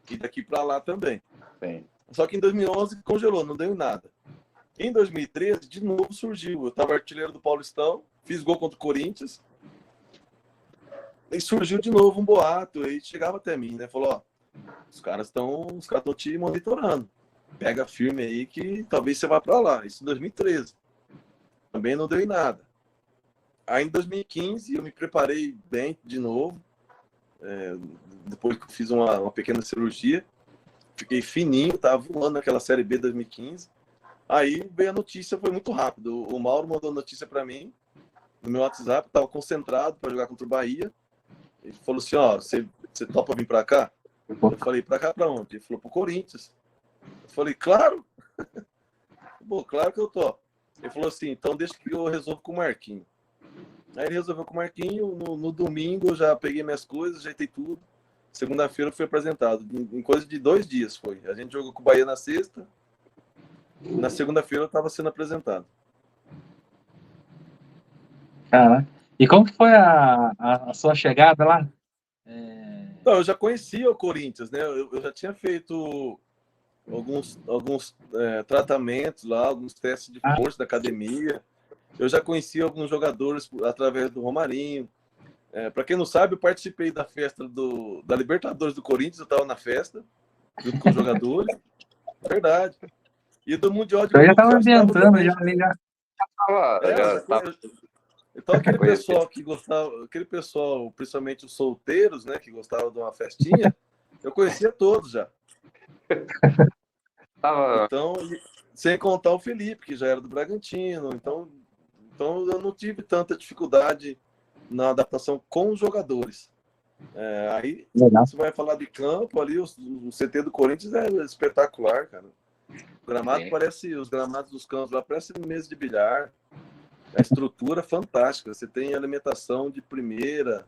B: E daqui para lá também.
C: Sim.
B: Só que em 2011 congelou, não deu em nada. Em 2013, de novo surgiu. Eu estava artilheiro do Paulistão, fiz gol contra o Corinthians. E surgiu de novo um boato. Aí chegava até mim, né? Falou, os caras estão te monitorando. Pega firme aí que talvez você vá para lá. Isso em 2013. Também não deu em nada. Aí em 2015 eu me preparei bem de novo. Depois que eu fiz uma pequena cirurgia. Fiquei fininho, tava voando naquela Série B 2015. Aí veio a notícia, foi muito rápido. O Mauro mandou a notícia para mim no meu WhatsApp, estava concentrado para jogar contra o Bahia. Ele falou assim, ó, você topa vir para cá? Eu falei, para cá para onde? Ele falou, pro Corinthians. Eu falei, claro. Pô, claro que eu topo. Ele falou assim, então deixa que eu resolvo com o Marquinhos. Aí ele resolveu com o Marquinhos, no domingo eu já peguei minhas coisas, ajeitei tudo. Segunda-feira eu fui apresentado, em coisa de 2 dias foi. A gente jogou com o Bahia na sexta, na segunda-feira eu estava sendo apresentado.
A: Cara, e como que foi a sua chegada lá?
B: Não, eu já conhecia o Corinthians, né? Eu já tinha feito alguns tratamentos lá, alguns testes de força da academia. Eu já conhecia alguns jogadores através do Romarinho. Para quem não sabe, eu participei da festa da Libertadores do Corinthians, eu estava na festa, junto com os jogadores. Verdade. E do Mundial de
A: Eu já
B: Clubes
A: estava
B: eu estava
A: ambientando,
B: também. Então aquele pessoal que gostava, aquele pessoal, principalmente os solteiros, né, que gostavam de uma festinha, eu conhecia todos já. Então, sem contar o Felipe, que já era do Bragantino, então eu não tive tanta dificuldade na adaptação com os jogadores. Aí você vai falar de campo ali, o CT do Corinthians é espetacular, cara. O gramado os gramados dos campos lá parecem mesa de bilhar. A estrutura fantástica. Você tem alimentação de primeira,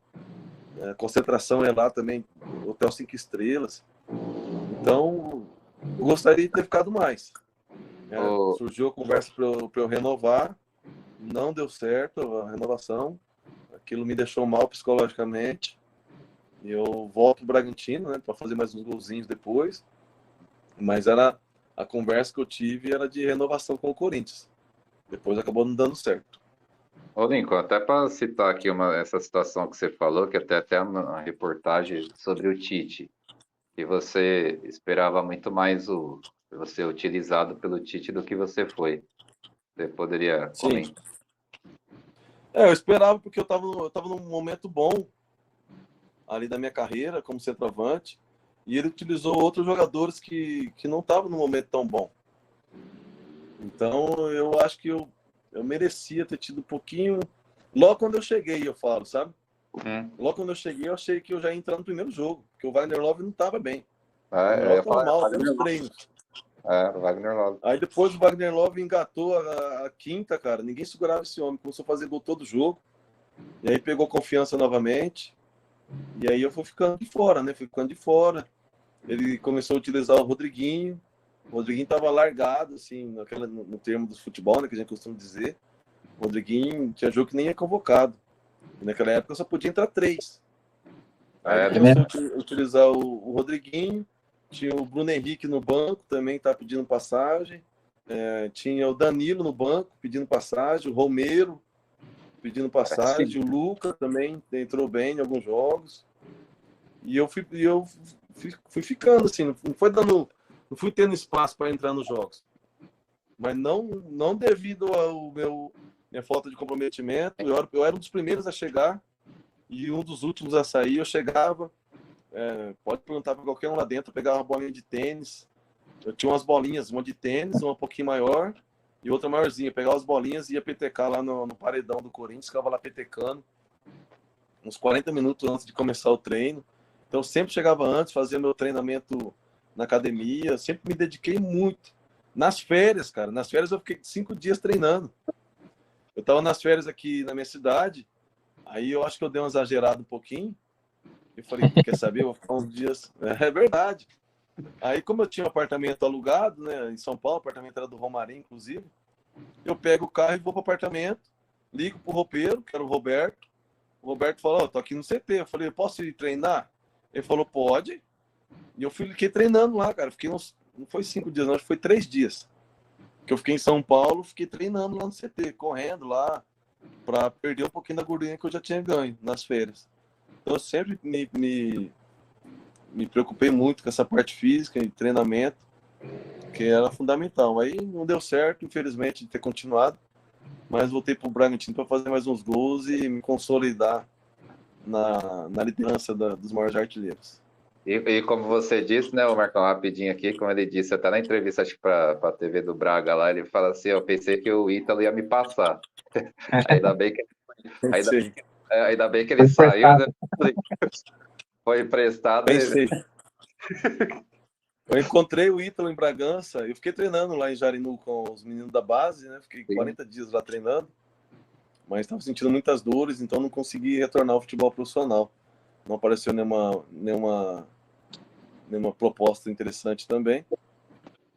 B: concentração é lá também, hotel 5 estrelas. Então, eu gostaria de ter ficado mais. Surgiu a conversa para eu renovar, não deu certo a renovação. Aquilo me deixou mal psicologicamente. Eu volto para o Bragantino, né, para fazer mais uns golzinhos depois. Mas a conversa que eu tive era de renovação com o Corinthians. Depois acabou não dando certo.
C: Ô, Lincoln, até para citar aqui essa situação que você falou, que até uma reportagem sobre o Tite, que você esperava muito mais você utilizado pelo Tite do que você foi. Você poderia comentar?
B: Eu esperava porque eu estava num momento bom ali da minha carreira como centroavante e ele utilizou outros jogadores que não estavam num momento tão bom. Então, eu acho que eu merecia ter tido um pouquinho. Logo quando eu cheguei, eu falo, sabe? Logo quando eu cheguei, eu achei que eu já ia entrar no primeiro jogo, porque o Wagner Love não estava bem. O Wagner Love estava mal, até nos treinos.
C: O Wagner Love.
B: Aí depois o Wagner Love engatou a quinta, cara. Ninguém segurava esse homem, começou a fazer gol todo jogo. E aí pegou confiança novamente. E aí eu fui ficando de fora, né? Fui ficando de fora. Ele começou a utilizar o Rodriguinho. O Rodriguinho estava largado, assim, no termo do futebol, né, que a gente costuma dizer. O Rodriguinho tinha jogo que nem é convocado. E naquela época só podia entrar 3. Aí ele começou a utilizar o Rodriguinho. Tinha o Bruno Henrique no banco, também estava pedindo passagem. Tinha o Danilo no banco, pedindo passagem. O Romero pedindo passagem. O Luca também entrou bem em alguns jogos. E eu fui ficando, assim, não fui tendo espaço para entrar nos jogos. Mas não devido ao minha falta de comprometimento. Eu era um dos primeiros a chegar e um dos últimos a sair. Eu chegava, pode perguntar para qualquer um lá dentro, eu pegava uma bolinha de tênis. Eu tinha umas bolinhas, uma de tênis, uma um pouquinho maior e outra maiorzinha. Eu pegava as bolinhas e ia petecar lá no paredão do Corinthians, ficava lá petecando uns 40 minutos antes de começar o treino. Então, eu sempre chegava antes, fazia meu treinamento na academia, sempre me dediquei muito. Nas férias, cara, nas férias eu fiquei 5 dias treinando. Eu estava nas férias aqui na minha cidade, aí eu acho que eu dei uma exagerada um pouquinho. Eu falei, quer saber, eu vou ficar uns dias... É verdade. Aí, como eu tinha um apartamento alugado, né, em São Paulo, o apartamento era do Romarinho, inclusive, eu pego o carro e vou para o apartamento, ligo pro roupeiro, que era o Roberto. O Roberto falou, tô aqui no CT. Eu falei, posso ir treinar? Ele falou, pode. E eu fiquei treinando lá, cara. Fiquei não foi 5 dias, não, acho que foi 3 dias. Que eu fiquei em São Paulo, fiquei treinando lá no CT, correndo lá, para perder um pouquinho da gordura que eu já tinha ganho nas férias. Então, eu sempre me preocupei muito com essa parte física e treinamento, que era fundamental. Aí não deu certo, infelizmente, de ter continuado, mas voltei para o Bragantino para fazer mais uns gols e me consolidar na liderança dos maiores artilheiros.
C: E como você disse, né, o Marcão, rapidinho aqui, como ele disse até na entrevista, acho que para a TV do Braga lá, ele fala assim, eu pensei que o Ítalo ia me passar. Ainda bem que ele foi
B: Pensei.
C: Ainda bem que ele
A: Foi
C: saiu, né?
A: emprestado.
C: Foi emprestado.
B: Pensei. Eu encontrei o Ítalo em Bragança. Eu fiquei treinando lá em Jarinu com os meninos da base, né? Fiquei 40 dias lá treinando. Mas estava sentindo muitas dores, então não consegui retornar ao futebol profissional. Não apareceu nenhuma proposta interessante também.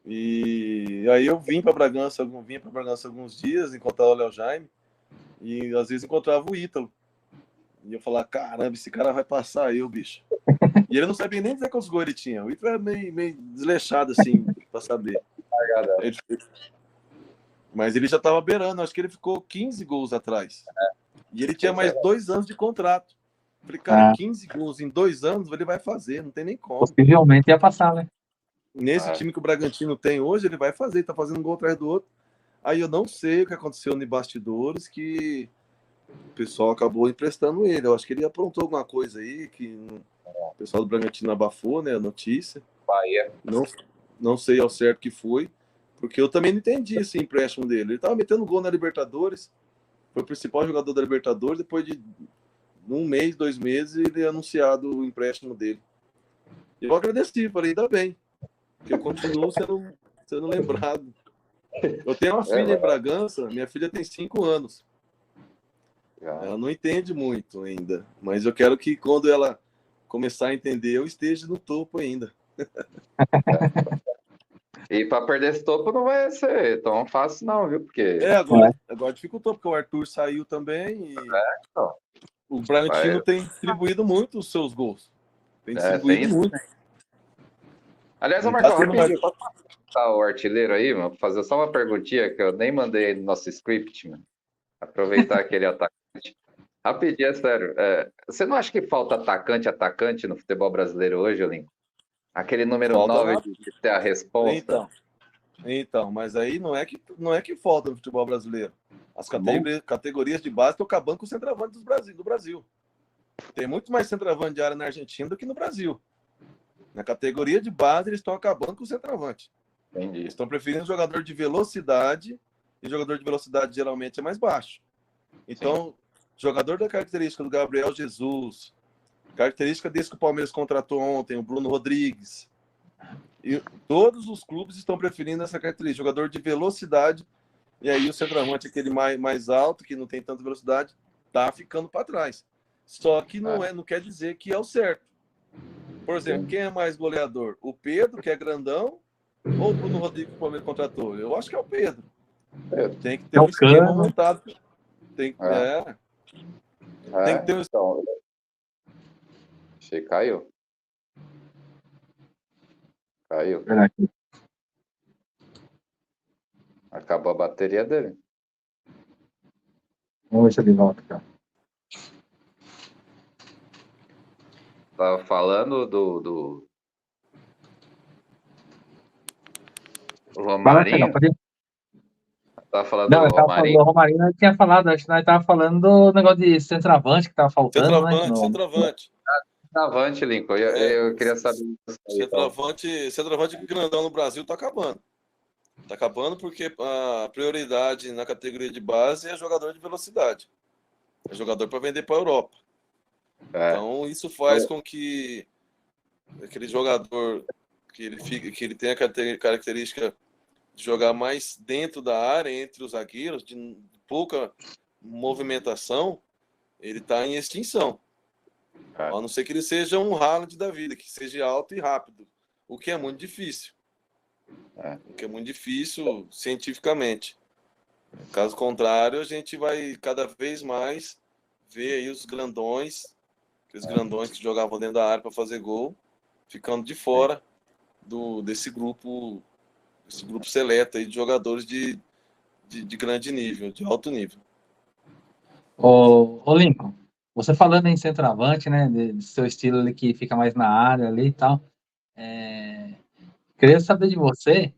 B: E aí eu vim para Bragança alguns dias, encontrava o Léo Jaime, e às vezes encontrava o Ítalo. E eu falava, caramba, esse cara vai passar aí, o bicho. E ele não sabia nem dizer quantos gols ele tinha. O Ítalo era meio desleixado, assim, para saber. Mas ele já estava beirando, acho que ele ficou 15 gols atrás. E ele tinha mais 2 anos de contrato. Falei, cara, 15 gols em 2 anos ele vai fazer, não tem nem como.
A: Possivelmente ia passar, né?
B: Nesse time que o Bragantino tem hoje, ele vai fazer, tá fazendo um gol atrás do outro. Aí eu não sei o que aconteceu nos bastidores, que o pessoal acabou emprestando ele. Eu acho que ele aprontou alguma coisa aí, que o pessoal do Bragantino abafou, né, a notícia.
C: Bahia.
B: Não sei ao certo o que foi, porque eu também não entendi esse empréstimo dele. Ele tava metendo gol na Libertadores, foi o principal jogador da Libertadores, depois de 1 mês, 2 meses, ele é anunciado o empréstimo dele. Eu agradeci, falei, ainda bem, porque eu continuo sendo lembrado. Eu tenho uma filha em Bragança, minha filha tem 5 anos. Ela não entende muito ainda, mas eu quero que quando ela começar a entender, eu esteja no topo ainda.
C: E para perder esse topo não vai ser tão fácil, não, viu? Porque.
B: Agora dificultou, porque o Arthur saiu também e
C: Então,
B: o Bragantino tem distribuído muito os seus gols. Tem distribuído
C: tem
B: muito.
C: Aliás,
B: Não
C: Marcão,
B: tá tendo
C: rapidinho, posso passar o artilheiro aí, mano? Fazer só uma perguntinha que eu nem mandei no nosso script, mano. Aproveitar aquele atacante. Rapidinho, é sério. Você não acha que falta atacante no futebol brasileiro hoje, Olinco? Aquele número
B: Falta
C: 9
B: nada.
C: de ter a resposta.
B: Então, mas aí não é que falta no futebol brasileiro. As categorias de base estão acabando com o centroavante do Brasil. Tem muito mais centroavante de área na Argentina do que no Brasil. Na categoria de base, eles estão acabando com o centroavante.
C: Entendi.
B: Eles estão preferindo jogador de velocidade, e jogador de velocidade geralmente é mais baixo. Então, jogador da característica do Gabriel Jesus, característica desse que o Palmeiras contratou ontem, o Bruno Rodrigues, e todos os clubes estão preferindo essa característica, jogador de velocidade, e aí o centroavante, aquele mais alto, que não tem tanta velocidade, tá ficando para trás. Só que não quer dizer que é o certo. Por exemplo, quem é mais goleador? O Pedro, que é grandão, ou o Bruno Rodrigues que o Palmeiras contratou? Eu acho que é o Pedro. Tem que ter um esquema montado. Tem que ter um...
C: Então, achei que caiu. Caiu. Acabou a bateria dele.
A: Vamos ver se ele volta, cara.
C: Tava falando do Romarinho. Tava falando do Romarinho.
A: O Romarinho nós tinha falado, acho que nós tava falando do negócio de centroavante que tava faltando,
B: Centroavante.
C: Centroavante, Lincoln. Eu queria saber.
B: Centroavante grandão no Brasil tá acabando. Tá acabando porque a prioridade na categoria de base é jogador de velocidade. É jogador para vender para a Europa. Então, isso faz com que aquele jogador que ele tenha a característica de jogar mais dentro da área, entre os zagueiros, de pouca movimentação, ele está em extinção. A não ser que ele seja um Haaland da vida, que seja alto e rápido, o que é muito difícil. O que é muito difícil cientificamente. Caso contrário, a gente vai cada vez mais ver aí os grandões, aqueles grandões que jogavam dentro da área para fazer gol, ficando de fora desse grupo seleto aí de jogadores de grande nível, de alto nível.
A: Ô Lincoln, você falando em centroavante, né, de seu estilo ali que fica mais na área ali e tal, queria saber de você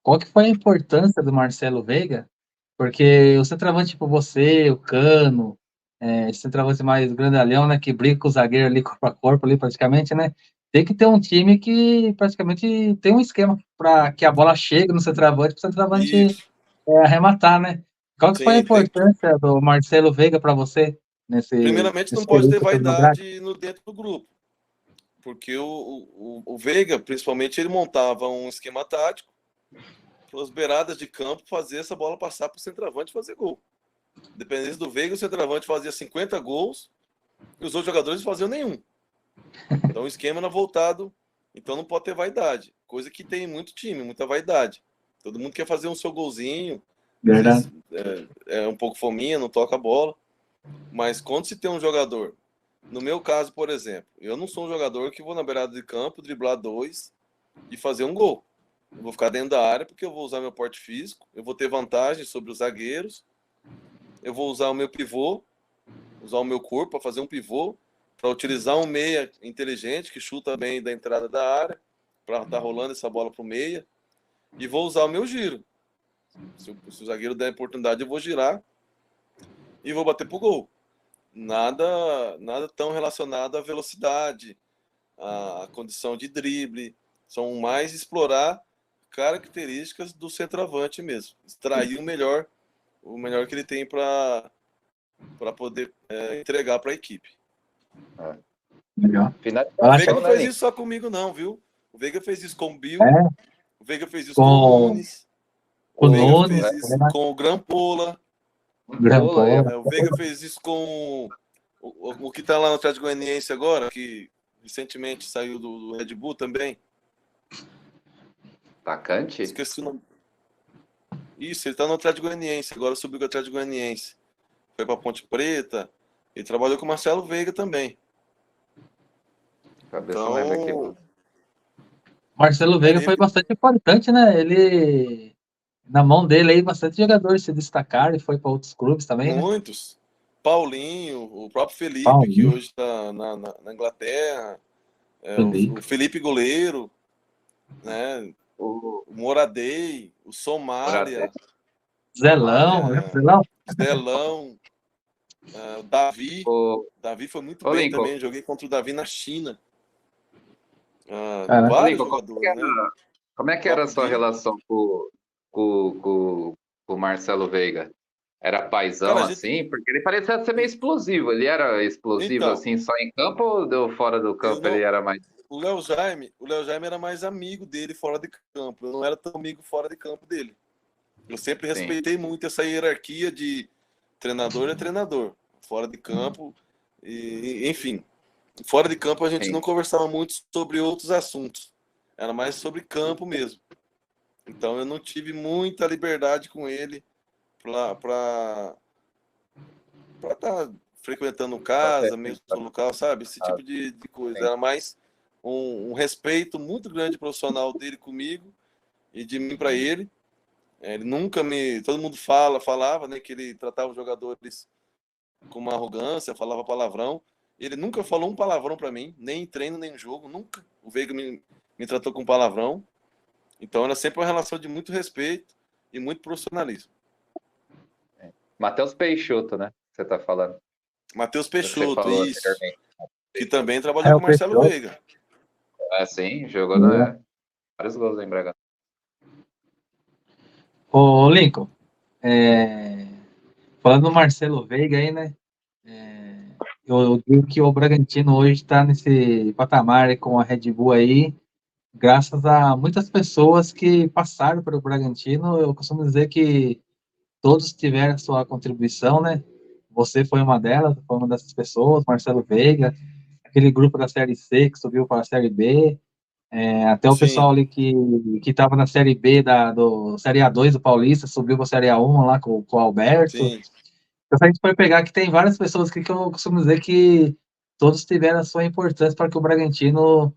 A: qual que foi a importância do Marcelo Veiga, porque o centroavante tipo você, o Cano, esse centroavante mais grandalhão, né, que briga com o zagueiro ali corpo a corpo ali praticamente, né, tem que ter um time que praticamente tem um esquema para que a bola chegue no centroavante, para o centroavante arrematar, né? Qual que foi a
B: Sim,
A: importância do Marcelo Veiga para você
B: primeiramente, não
A: nesse
B: pode
A: período
B: ter
A: que você teve no Braga?
B: vaidade no dentro do grupo, porque o Veiga, principalmente, ele montava um esquema tático para as beiradas de campo fazer essa bola passar para o centroavante e fazer gol. Dependendo do Veiga, o centroavante fazia 50 gols e os outros jogadores não faziam nenhum. Então o esquema era voltado, então não pode ter vaidade, coisa que tem muito time, muita vaidade. Todo mundo quer fazer um seu golzinho, às
A: Verdade.
B: vezes é um pouco fominha, não toca a bola, mas quando se tem um jogador, no meu caso, por exemplo, eu não sou um jogador que vou na beirada de campo, driblar dois e fazer um gol. Eu vou ficar dentro da área porque eu vou usar meu porte físico, eu vou ter vantagem sobre os zagueiros, eu vou usar o meu pivô, usar o meu corpo para fazer um pivô, para utilizar um meia inteligente que chuta bem da entrada da área, para estar rolando essa bola para o meia, e vou usar o meu giro. Se o zagueiro der a oportunidade, eu vou girar e vou bater pro gol. Nada tão relacionado à velocidade, à condição de drible. São mais explorar características do centroavante mesmo. Extrair o melhor que ele tem para poder entregar para a equipe.
A: Legal.
B: O
C: Finalização,
B: Veiga não
C: né,
B: fez
C: Link?
B: isso só comigo, não, viu? O Veiga fez isso com o Bill,
A: É,
B: o Veiga fez isso com o
A: com
B: Nunes,
A: o
B: o Veiga
A: Nunes,
B: fez
C: né?
B: isso com o Grampola,
C: Pula,
A: Grampola.
B: o Veiga fez isso com o que está lá no Atlético Goianiense agora, que recentemente saiu do Red Bull também.
C: atacante?
B: Esqueci o nome. Isso, ele está no Atlético Goianiense, agora subiu com o Atlético Goianiense. Foi para Ponte Preta e trabalhou com o Marcelo Veiga também.
C: Cabeça não lembra aqui.
B: Então,
A: Marcelo Veiga foi bastante importante, né? Ele, na mão dele aí, bastante jogadores se destacaram e foi para outros clubes também, né?
B: muitos. Paulinho, o próprio Felipe, que
A: Paulinho,
B: hoje está na Inglaterra,
A: Felipe.
B: o Felipe Goleiro, né?
C: O
B: O Moradei, o Somália,
A: Zelão, né?
B: é,
A: Zelão.
B: Stelão, o Davi.
C: o
B: Davi foi muito
C: o
B: bem
C: Lincoln,
B: também. Joguei contra o Davi na China.
A: Cara,
C: o
B: Vários
C: Lincoln,
B: jogadores, né?
C: como é
B: O
C: que era a
B: próprio
C: sua
B: Bill.
C: relação com o Marcelo Veiga? Era
B: Cara,
C: paizão
B: a gente.
C: assim? Porque ele parecia ser meio explosivo. Ele era explosivo
B: Então,
C: assim só em campo ou fora do
B: eu
C: campo ele
B: não.
C: era mais.
B: O Léo Jaime era mais amigo dele fora de campo. Eu não era tão amigo fora de campo dele. Eu sempre
C: Sim,
B: respeitei muito essa hierarquia de treinador é treinador. Fora de campo, enfim. Fora de campo a gente
C: sim.
B: não conversava muito sobre outros assuntos. Era mais sobre campo mesmo. Então eu não tive muita liberdade com ele para estar frequentando casa, mesmo no local, sabe? Esse tipo de coisa.
C: Sim.
B: Era mais um respeito muito grande profissional dele comigo e de mim para ele. Ele nunca me. Todo mundo falava, né, que ele tratava os jogadores com uma arrogância, falava palavrão. Ele nunca falou um palavrão para mim, nem em treino, nem em jogo, nunca. O Veiga me tratou com palavrão. Então era sempre uma relação de muito respeito e muito profissionalismo.
C: Matheus Peixoto, né? Você tá falando.
B: Matheus
C: Do que você
B: Peixoto,
C: falou
B: isso.
C: anteriormente.
B: Que também trabalhou
A: É
B: com
A: o
B: o Marcelo
A: Peixoto.
B: Veiga.
C: É, sim, jogou vários gols em Braga.
A: Ô, Lincoln, falando no Marcelo Veiga aí, né? Eu digo que o Bragantino hoje está nesse patamar aí com a Red Bull aí, graças a muitas pessoas que passaram pelo Bragantino. Eu costumo dizer que todos tiveram sua contribuição, né? Você foi uma delas, foi uma dessas pessoas, Marcelo Veiga, aquele grupo da Série C que subiu para a Série B, até o pessoal
B: Sim,
A: ali que estava na Série B do Série A2 do Paulista, subiu para a Série A1 lá com o Alberto.
B: sim.
A: Então, se a gente for pegar que tem várias pessoas aqui que eu costumo dizer que todos tiveram a sua importância para que o Bragantino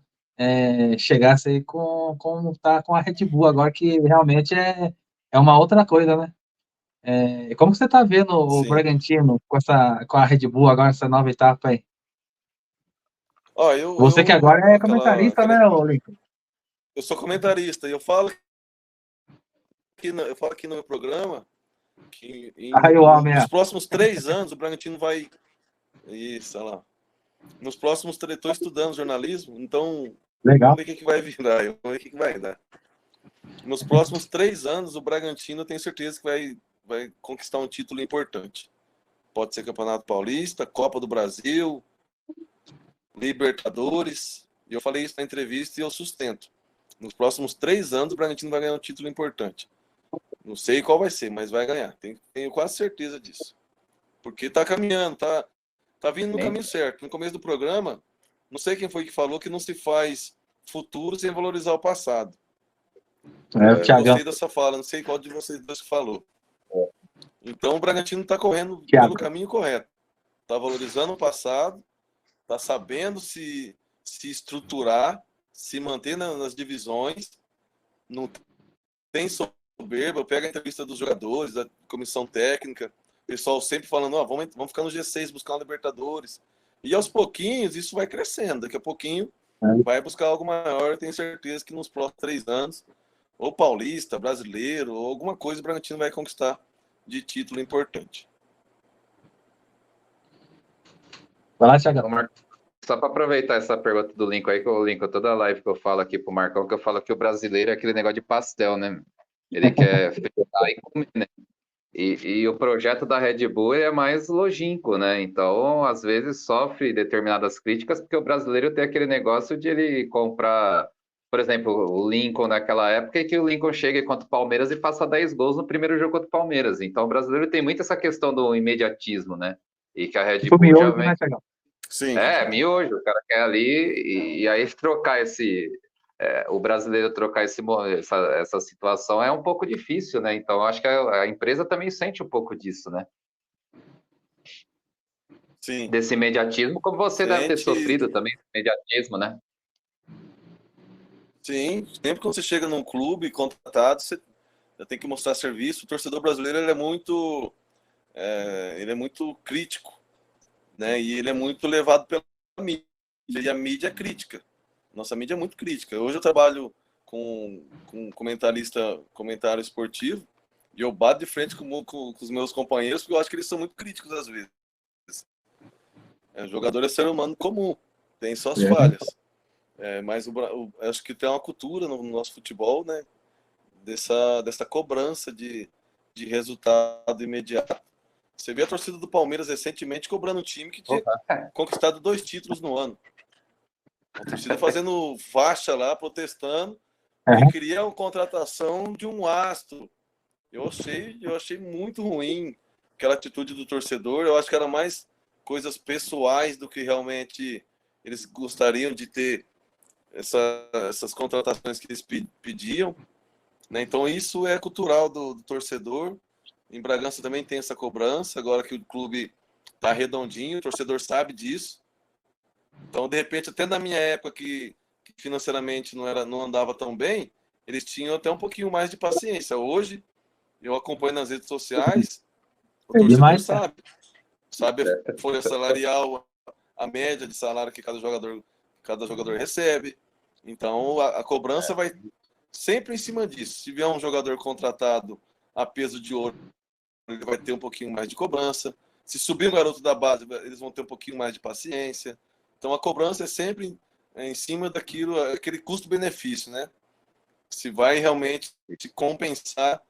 A: chegasse aí com tá com a Red Bull agora, que realmente é uma outra coisa, né? Como que você está vendo o
B: Sim.
A: Bragantino com a Red Bull agora, essa nova etapa aí?
B: Ó,
A: Você que agora é comentarista, né, Lincoln?
B: eu sou comentarista e eu falo aqui no meu programa que
A: Aí o homem
B: nos próximos 3 anos o Bragantino vai. Isso, olha lá. Nos próximos 3, estou estudando jornalismo, então vamos
A: legal.
B: ver o que vai virar, vamos ver o que vai dar. Nos próximos 3 anos, o Bragantino, eu tenho certeza que vai conquistar um título importante. Pode ser Campeonato Paulista, Copa do Brasil, Libertadores. E eu falei isso na entrevista e eu sustento. Nos próximos 3 anos, o Bragantino vai ganhar um título importante. Não sei qual vai ser, mas vai ganhar. Tenho quase certeza disso. Porque tá caminhando, tá vindo no caminho certo. No começo do programa, não sei quem foi que falou que não se faz futuro sem valorizar o passado. Eu gostei dessa fala, não sei qual de vocês dois que falou. Então o Bragantino está correndo pelo caminho correto. Está valorizando o passado, está sabendo se estruturar, se manter nas divisões, não tem soberba. Pega a entrevista dos jogadores, da comissão técnica, o pessoal sempre falando, vamos ficar no G6, buscar uma Libertadores. E aos pouquinhos isso vai crescendo, daqui a pouquinho vai buscar algo maior. Eu tenho certeza que nos próximos 3 anos, ou paulista, brasileiro, ou alguma coisa, o Bragantino vai conquistar de título importante.
A: Vai lá, Thiago.
C: Só para aproveitar essa pergunta do Lincoln aí, que o Lincoln, toda live que eu falo aqui pro Marcão, que eu falo que o brasileiro é aquele negócio de pastel, né? Ele quer fechar e comer, né? E o projeto da Red Bull é mais longínquo, né? Então, às vezes, sofre determinadas críticas, porque o brasileiro tem aquele negócio de ele comprar, por exemplo, o Lincoln naquela época, e que o Lincoln chega contra o Palmeiras e faça 10 gols no primeiro jogo contra o Palmeiras. Então, o brasileiro tem muito essa questão do imediatismo, né? E que a Red Bull já vem...
B: Sim.
C: Miojo, o cara quer ali, e aí trocar o brasileiro trocar essa situação é um pouco difícil, né? Então, acho que a empresa também sente um pouco disso, né?
B: Sim.
C: Desse imediatismo, como você deve ter sofrido também, esse imediatismo, né?
B: Sim, sempre quando você chega num clube contratado, você tem que mostrar serviço. O torcedor brasileiro ele é muito crítico, né? E ele é muito levado pela mídia, e a mídia é crítica. Nossa mídia é muito crítica. Hoje eu trabalho com comentário esportivo, e eu bato de frente com os meus companheiros, porque eu acho que eles são muito críticos às vezes. O jogador é ser humano comum, tem suas falhas. Mas acho que tem uma cultura no nosso futebol, né? Dessa cobrança de resultado imediato. Você vê a torcida do Palmeiras recentemente cobrando um time que tinha conquistado 2 títulos no ano. A torcida fazendo faixa lá, protestando, porque queria a contratação de um astro. Eu achei muito ruim aquela atitude do torcedor. Eu acho que era mais coisas pessoais do que realmente eles gostariam de ter essas contratações que eles pediam, né? Então isso é cultural do torcedor. Em Bragança também tem essa cobrança, agora que o clube está redondinho, o torcedor sabe disso. Então, de repente, até na minha época que financeiramente não andava tão bem, eles tinham até um pouquinho mais de paciência. Hoje, eu acompanho nas redes sociais, o torcedor sabe a folha salarial, a média de salário que cada jogador recebe. Então, a cobrança vai sempre em cima disso. Se tiver um jogador contratado a peso de ouro, ele vai ter um pouquinho mais de cobrança. Se subir um garoto da base, eles vão ter um pouquinho mais de paciência. Então, a cobrança é sempre em cima aquele custo-benefício, né? Se vai realmente te compensar,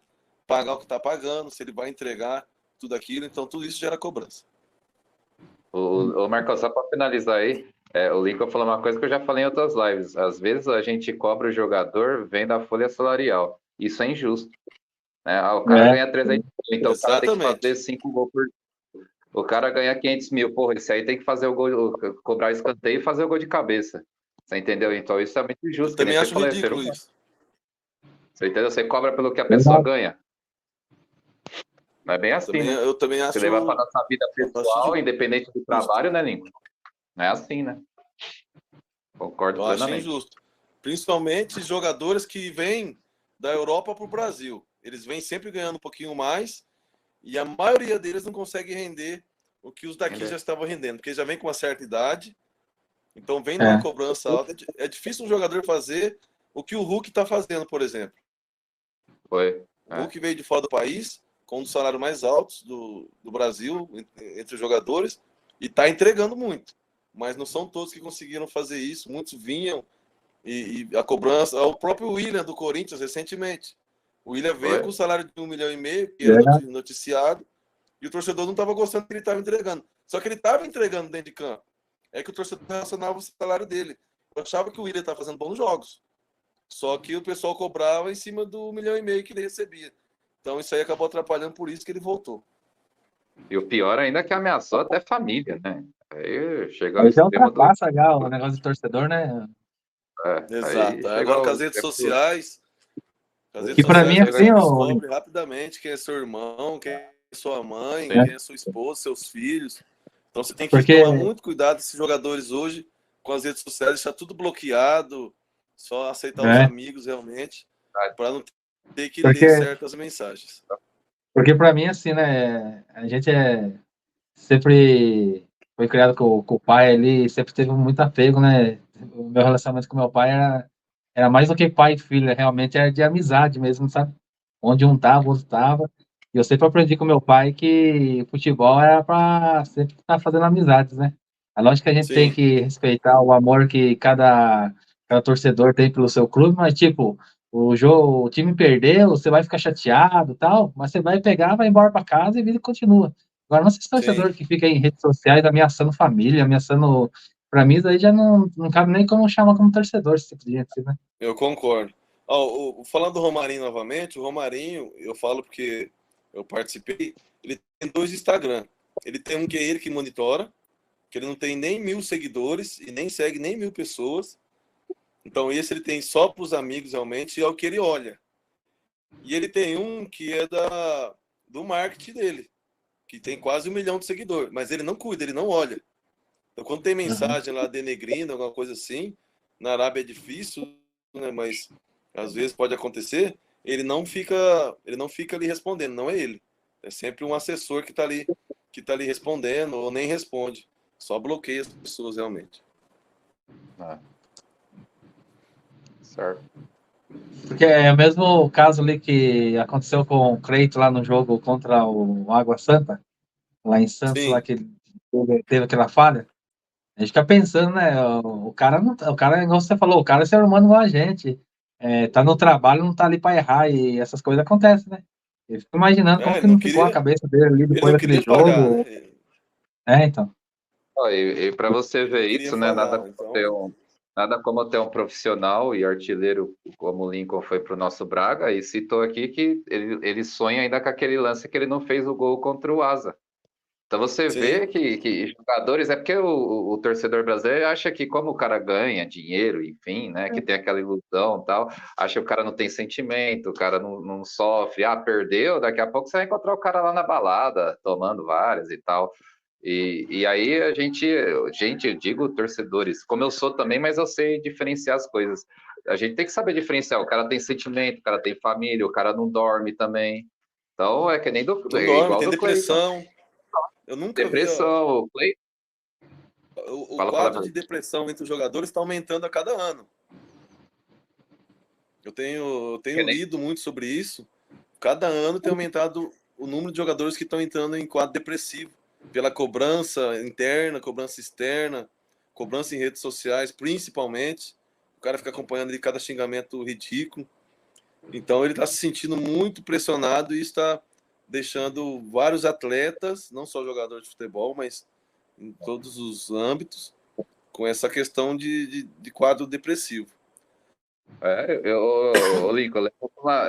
B: pagar o que está pagando, se ele vai entregar tudo aquilo. Então, tudo isso gera cobrança.
C: O Marcos, só para finalizar aí, o Lincoln falou uma coisa que eu já falei em outras lives. Às vezes a gente cobra o jogador, vem da folha salarial. Isso é injusto. Né? O cara ganha 300 mil, então o cara tem que fazer 5 gols por... O cara ganha 500 mil. Porra, esse aí tem que fazer o gol, cobrar o escanteio e fazer o gol de cabeça. Você entendeu? Então isso é muito injusto.
B: Eu também acho ridículo isso.
C: Você entendeu? Você cobra pelo que a pessoa ganha. Não é bem assim, né?
B: Eu também acho...
C: Você levar para nossa vida pessoal, independente do trabalho, né, Lincoln? Não é assim, né? Concordo plenamente.
B: Eu acho injusto. Principalmente jogadores que vêm da Europa para o Brasil. Eles vêm sempre ganhando um pouquinho mais e a maioria deles não consegue render o que os daqui já estavam rendendo, porque já vem com uma certa idade, então vem numa cobrança alta. É difícil um jogador fazer o que o Hulk está fazendo, por exemplo. O Hulk veio de fora do país, com um dos salários mais altos do Brasil, entre os jogadores, e está entregando muito. Mas não são todos que conseguiram fazer isso, muitos vinham, e a cobrança... O próprio William, do Corinthians, recentemente. O William veio com um salário de 1,5 milhão, que era
A: Verdade.
B: noticiado, e o torcedor não estava gostando do que ele estava entregando. Só que ele estava entregando dentro de campo. É que o torcedor relacionava o salário dele. Eu achava que o William estava fazendo bons jogos. Só que o pessoal cobrava em cima do 1,5 milhão que ele recebia. Então isso aí acabou atrapalhando, por isso que ele voltou.
C: E o pior ainda é que ameaçou até família, né? Aí chegou ao
A: Aí já
C: extremo do.
A: ultrapassa já o negócio de torcedor, né?
C: Aí
B: Exato.
C: chegou
B: Agora com
C: ao
B: as redes
C: extremo
B: sociais, as redes
A: Que pra
B: sociais
A: mim,
B: a
A: assim,
B: galera
A: ó,
B: descobre rapidamente quem é seu irmão, quem é sua mãe,
C: Sim.
B: quem é sua esposa, seus filhos. Então você tem que
A: porque
B: tomar muito cuidado esses jogadores hoje com as redes sociais, deixar tudo bloqueado, só aceitar os
A: é,
B: amigos realmente, para não ter que ler
A: porque
B: certas mensagens.
A: porque para mim assim, né, a gente sempre foi criado com o pai ali, sempre teve muito apego, né? O meu relacionamento com meu pai era mais do que pai e filho, realmente era de amizade mesmo, sabe? Onde um tava, o outro tava. E eu sempre aprendi com meu pai que futebol era para sempre estar fazendo amizades, né? É lógico que a gente tem
B: Sim,
A: que respeitar o amor que cada torcedor tem pelo seu clube, mas tipo, o time perdeu, você vai ficar chateado, tal, mas você vai pegar, vai embora para casa e a vida continua. Agora, não esses
B: sim,
A: torcedores que ficam em redes sociais ameaçando família, ameaçando. Para mim, isso aí já não cabe nem como chamar como torcedor, esse tipo de gente, assim, né?
B: eu concordo. Falando do Romarinho novamente, o Romarinho, eu falo porque eu participei, ele tem 2 Instagram. Ele tem um que é ele que monitora, que ele não tem nem 1.000 seguidores e nem segue nem 1.000 pessoas. Então esse ele tem só para os amigos realmente e é o que ele olha. E ele tem um que é do marketing dele, que tem quase 1 milhão de seguidores, mas ele não cuida, ele não olha. Então quando tem
A: Uhum.
B: mensagem lá denegrindo, alguma coisa assim, na Arábia é difícil, né? Mas às vezes pode acontecer, ele não fica ali respondendo, não é ele. É sempre um assessor que tá ali respondendo ou nem responde. Só bloqueia as pessoas realmente.
C: Ah, certo.
A: Porque é o mesmo caso ali que aconteceu com o Cleito lá no jogo contra o Água Santa, lá em Santos, lá
B: Sim,
A: que ele teve aquela falha. A gente fica pensando, né? O cara não, o cara, igual você falou, o cara é ser humano igual a gente. É, tá no trabalho, não tá ali para errar e essas coisas acontecem, né? Eu fico imaginando como que
B: ele não
A: não ficou a
B: queria,
A: cabeça dele ali
B: ele
A: depois
B: não
A: daquele
B: queria falhar,
A: jogo.
B: né?
A: É, então.
C: Ó, e para você
B: Ele não
C: ver
B: queria
C: isso, né?
B: falhar, então.
C: Nada como ter um profissional e artilheiro como o Lincoln foi para o nosso Braga, e citou aqui que ele sonha ainda com aquele lance que ele não fez o gol contra o Asa. Então você
B: Sim,
C: vê que jogadores, é porque o torcedor brasileiro acha que como o cara ganha dinheiro, enfim, né, que tem aquela ilusão e tal, acha que o cara não tem sentimento, o cara não sofre, perdeu, daqui a pouco você vai encontrar o cara lá na balada, tomando várias e tal. E aí eu digo torcedores, como eu sou também, mas eu sei diferenciar as coisas. A gente tem que saber diferenciar, o cara tem sentimento, o cara tem família, o cara não dorme também. Então é que nem
B: não
C: é
B: dorme,
C: igual
B: tem
C: do Cleiton.
B: depressão. Eu nunca vi, ó,
C: Depressão, o Cleiton.
B: o
C: Fala a
B: quadro
C: palavra.
B: de depressão entre os jogadores está aumentando a cada ano. Eu tenho
C: Que nem
B: lido muito sobre isso. Cada ano tem aumentado o número de jogadores que estão entrando em quadro depressivo pela cobrança interna, cobrança externa, cobrança em redes sociais, principalmente. O cara fica acompanhando ali cada xingamento ridículo. Então ele está se sentindo muito pressionado e está deixando vários atletas, não só jogadores de futebol, mas em todos os âmbitos, com essa questão de quadro depressivo.
C: Lincoln,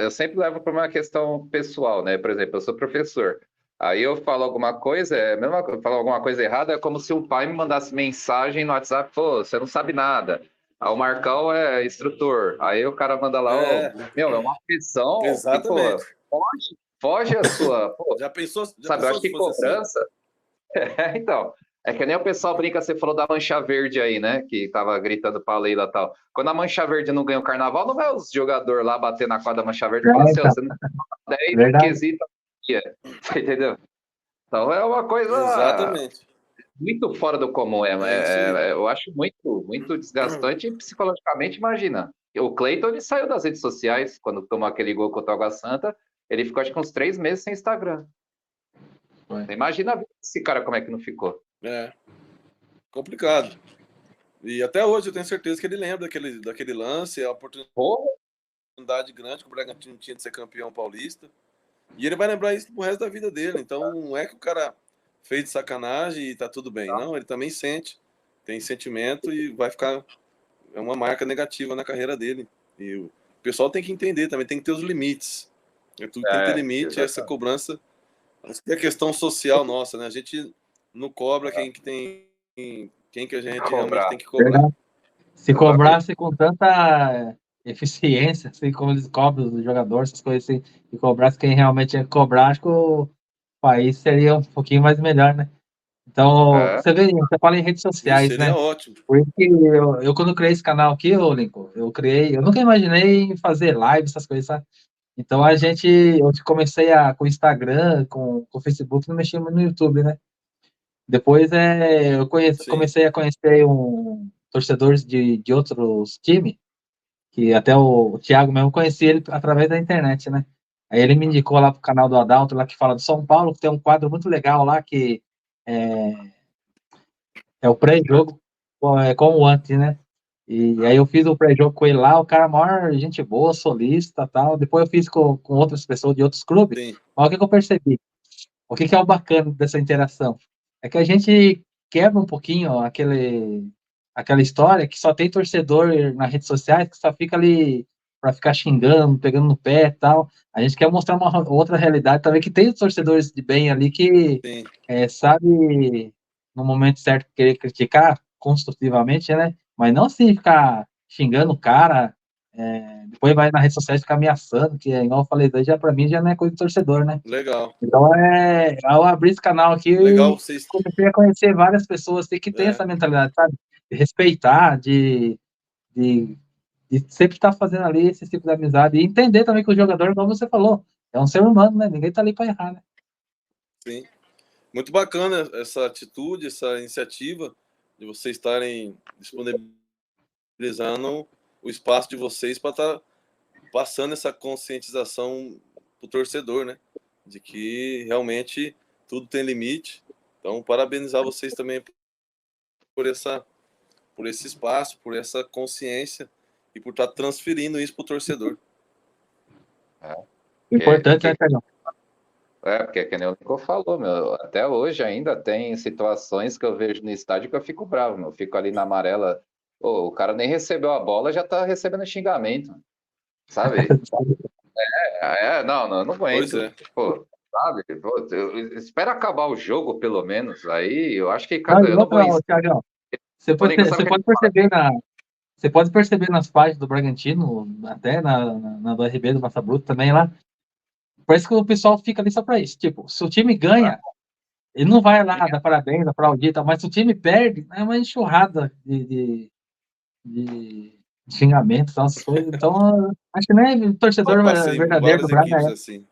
C: eu sempre levo para uma questão pessoal, né? Por exemplo, eu sou professor. Aí eu falo alguma coisa, mesmo que eu falo alguma coisa errada, é como se um pai me mandasse mensagem no WhatsApp, pô, você não sabe nada. Aí o Marcão é instrutor. Aí o cara manda lá, ó,
B: É,
C: meu, é uma pressão que, pô,
B: exatamente.
C: foge a sua, pô,
B: Já
C: sabe, eu
B: pensou
C: acho
B: se
C: que
B: fosse assim?
C: cobrança. Então, é que nem o pessoal brinca, você falou da mancha verde aí, né? Que tava gritando pra Leila e tal. Quando a mancha verde não ganha o carnaval, não vai os jogadores lá bater na quadra da mancha verde e falar
A: É,
C: assim, ó,
A: então,
C: você não tem 10 no
A: verdade.
C: quesito, você entendeu? Então é uma coisa
B: Exatamente.
C: muito fora do comum.
B: É isso aí.
C: Eu acho muito, muito desgastante e psicologicamente, imagina. O Cleiton, ele saiu das redes sociais quando tomou aquele gol contra o Água Santa. Ele ficou, acho que uns 3 meses sem Instagram.
A: Foi.
C: Você imagina a vida desse cara como é que não ficou.
B: É complicado. E até hoje eu tenho certeza que ele lembra daquele lance, a oportunidade
C: Pô,
B: oportunidade grande que o Bragantino tinha de ser campeão paulista. E ele vai lembrar isso pro resto da vida dele. Então não é que o cara fez de sacanagem e tá tudo bem. Não, ele também sente. Tem sentimento e vai ficar... É uma marca negativa na carreira dele. E o pessoal tem que entender também, tem que ter os limites. Tudo tem que ter limite, essa cobrança é questão social nossa, né? A gente não cobra quem que a gente realmente tem que cobrar.
A: Se cobrasse com tanta eficiência, assim como eles cobram dos jogadores, essas coisas assim, e cobrasse quem realmente tinha que cobrar, acho que o país seria um pouquinho mais melhor, né? Então, você vê, você fala em redes sociais,
B: seria
A: né?
B: ótimo.
A: Por isso que eu quando criei esse canal aqui, ô Lincoln, eu nunca imaginei fazer live, essas coisas, sabe? Então eu comecei com o Instagram, com o Facebook, não mexia muito no YouTube, né? Depois comecei a conhecer torcedores de outros times, que até o Thiago mesmo conhecia ele através da internet, né? Aí ele me indicou lá pro canal do Adalto, lá que fala do São Paulo, que tem um quadro muito legal lá, que é o pré-jogo com o antes, né? E aí eu fiz o pré-jogo com ele lá, o cara maior, gente boa, solista tal. Depois eu fiz com outras pessoas de outros clubes.
B: Sim.
A: Mas o que eu percebi? O que é o bacana dessa interação? É que a gente quebra um pouquinho ó, aquela história que só tem torcedor nas redes sociais que só fica ali para ficar xingando, pegando no pé e tal. A gente quer mostrar uma outra realidade também, que tem os torcedores de bem ali que sabe, no momento certo, querer criticar construtivamente, né? Mas não assim ficar xingando o cara, depois vai nas redes sociais ficar ameaçando, que igual eu falei, já para mim já não é coisa de torcedor, né?
B: Legal.
A: Então, ao abrir esse canal aqui,
B: Legal,
A: eu comecei a conhecer várias pessoas que têm essa mentalidade, sabe? De respeitar, de sempre estar fazendo ali esse tipo de amizade e entender também que o jogador, como você falou, é um ser humano, né? Ninguém tá ali para errar, né?
B: Sim. Muito bacana essa atitude, essa iniciativa de vocês estarem disponibilizando o espaço de vocês para estar passando essa conscientização para o torcedor, né? De que realmente tudo tem limite. Então, parabenizar vocês também por esse espaço, por essa consciência e por estar transferindo isso para o torcedor.
A: Importante, né, Carlão?
C: Porque que nem o Nico falou, meu, até hoje ainda tem situações que eu vejo no estádio que eu fico bravo, meu. Eu fico ali na amarela, o cara nem recebeu a bola, já tá recebendo xingamento, sabe? Não aguento.
B: Pois é.
C: Pô, sabe? Pô, espera acabar o jogo, pelo menos, aí eu acho que
A: cada... Não, Thiagão, você pode perceber nas páginas do Bragantino, até na do RB do Massa Bruto também lá, parece que o pessoal fica ali só para isso. Tipo, se o time ganha, ele não vai lá dar parabéns, aplaudir, tá? Mas se o time perde, é uma enxurrada de xingamentos, essas coisas. Então, acho que nem o torcedor verdadeiro do Braga é.
B: Assim.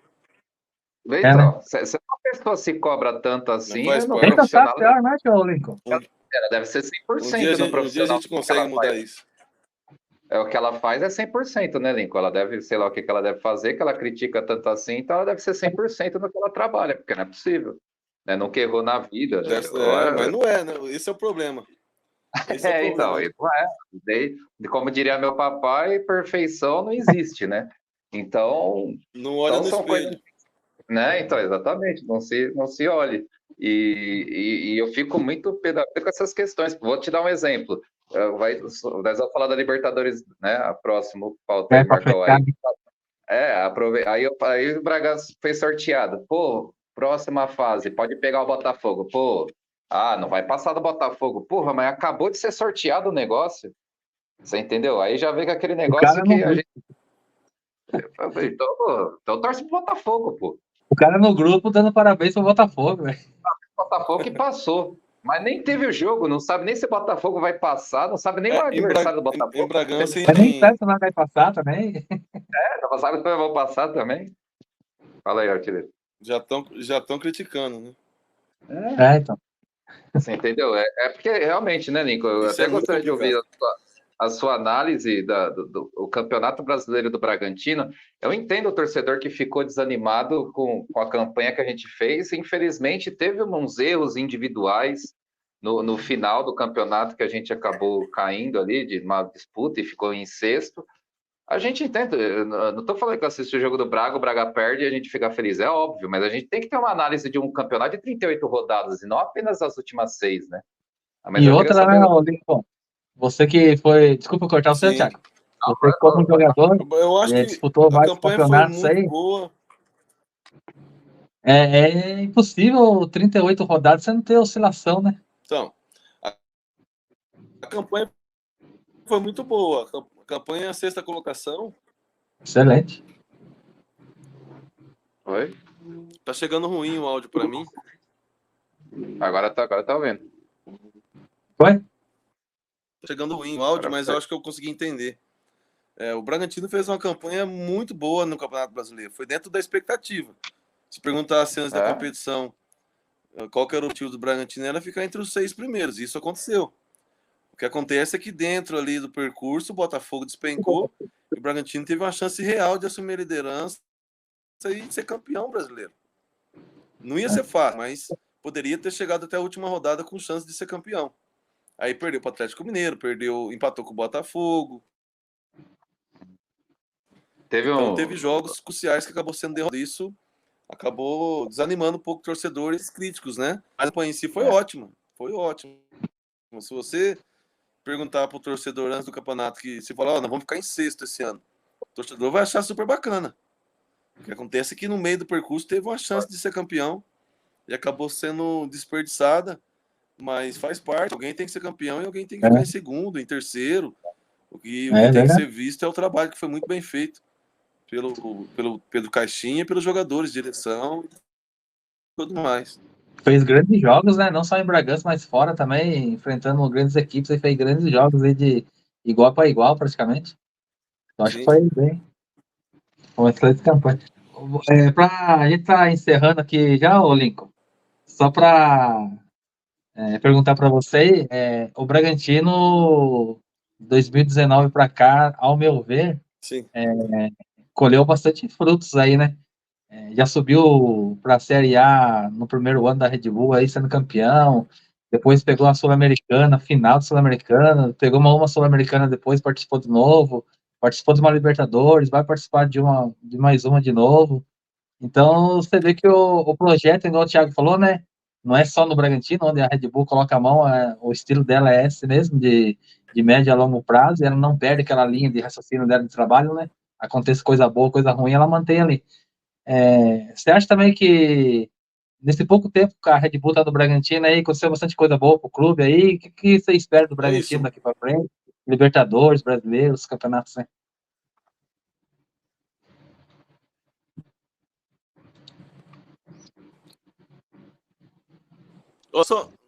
C: Então, se uma pessoa se cobra tanto assim,
B: não
A: tem que estar pior, né, Lincoln?
C: Ela deve ser 100% no profissional.
B: Um dia a gente consegue mudar isso.
C: O que ela faz é 100%, né, Lincoln? Ela deve, sei lá o que ela deve fazer, que ela critica tanto assim, então ela deve ser 100% no que ela trabalha, porque não é possível. Né? Nunca errou na vida.
B: Mas não é, né? Esse é o problema.
C: Então, não é. Como diria meu papai, perfeição não existe, né? Então.
B: Não olha no espelho.
C: Né? Então, exatamente, não se olhe. E eu fico muito pé com essas questões. Vou te dar um exemplo. Nós vamos falar da Libertadores, né? A próximo pauta aí, Marcão. Aí o Bragança foi sorteado. Pô, próxima fase, pode pegar o Botafogo. Pô, não vai passar do Botafogo. Porra, mas acabou de ser sorteado o negócio. Você entendeu? Aí já vem com aquele negócio que a gente... Então torce pro Botafogo, pô.
A: O cara no grupo dando parabéns pro Botafogo, velho.
C: Botafogo que passou. Mas nem teve o jogo, não sabe nem se o Botafogo vai passar, não sabe nem o adversário do Botafogo.
B: Em Bragança,
A: mas nem sabe se lá vai passar também.
C: Não sabe se vai passar também. Fala aí, artilheiro.
B: Já estão criticando, né?
A: Então.
C: Você entendeu? É porque realmente, né, Nico? Eu até gostaria de ouvir a sua análise do Campeonato Brasileiro do Bragantino. Eu entendo o torcedor que ficou desanimado com a campanha que a gente fez. Infelizmente, teve uns erros individuais no final do campeonato que a gente acabou caindo ali de uma disputa e ficou em sexto. A gente entende, eu não estou falando que eu assisti o jogo do Braga, o Braga perde e a gente fica feliz, é óbvio, mas a gente tem que ter uma análise de um campeonato de 38 rodadas e não apenas as últimas 6, né? Mas
A: E
C: eu queria
A: outra,
C: saber.
A: né, ô, Lincoln, você que foi. Desculpa cortar você,
B: Sim.
A: Thiago. Você que, como jogador,
B: Eu acho que
A: disputou
B: a
A: vários
B: campanha foi
A: campeonatos
B: muito
A: aí.
B: boa.
A: É impossível 38 rodadas você não ter oscilação, né?
B: Então, a campanha foi muito boa. A campanha, a sexta colocação,
A: Excelente.
C: Oi?
B: tá chegando ruim o áudio para mim.
C: Agora tá ouvindo.
A: Foi?
B: Tá chegando ruim o áudio, mas eu acho que eu consegui entender. O Bragantino fez uma campanha muito boa no Campeonato Brasileiro. Foi dentro da expectativa. Se perguntasse antes da competição qual que era o objetivo do Bragantino, era ficar entre os 6 primeiros. Isso aconteceu. O que acontece é que dentro ali do percurso, o Botafogo despencou e o Bragantino teve uma chance real de assumir a liderança e ser campeão brasileiro. Não ia ser fácil, mas poderia ter chegado até a última rodada com chance de ser campeão. Aí perdeu para o Atlético Mineiro, empatou com o Botafogo. Então teve jogos cruciais que acabou sendo derrotado. Isso acabou desanimando um pouco torcedores críticos, né? Mas a campanha em si foi ótima. Foi ótimo. Se você perguntar para o torcedor antes do campeonato que se falar, nós vamos ficar em sexto esse ano, o torcedor vai achar super bacana. O que acontece é que no meio do percurso teve uma chance de ser campeão e acabou sendo desperdiçada, mas faz parte. Alguém tem que ser campeão e alguém tem que ficar em segundo, em terceiro. O que tem que ser visto é o trabalho que foi muito bem feito pelo Pedro Caixinha, pelos jogadores, direção e tudo mais.
A: Fez grandes jogos, né? Não só em Bragança, mas fora também, enfrentando grandes equipes e fez grandes jogos aí de igual para igual, praticamente. Eu acho que foi bem. Uma excelente campanha. A gente tá encerrando aqui já, ô Lincoln. Só para perguntar para você, o Bragantino 2019 para cá, ao meu ver,
B: Sim.
A: colheu bastante frutos aí, né? Já subiu para a Série A no primeiro ano da Red Bull, aí sendo campeão. Depois pegou a Sul-Americana, final da Sul-Americana. Pegou uma Sul-Americana depois, participou de novo. Participou de uma Libertadores, vai participar de mais uma de novo. Então, você vê que o projeto, igual o Thiago falou, né? Não é só no Bragantino, onde a Red Bull coloca a mão, o estilo dela é esse mesmo, de médio a longo prazo, e ela não perde aquela linha de raciocínio dela de trabalho, né? Acontece coisa boa, coisa ruim, ela mantém ali. Você acha também que nesse pouco tempo que a Red Bull está no Bragantino aí, aconteceu bastante coisa boa pro clube aí, o que você espera do
B: É
A: Bragantino
B: isso.
A: daqui para frente? Libertadores, brasileiros, campeonatos, né?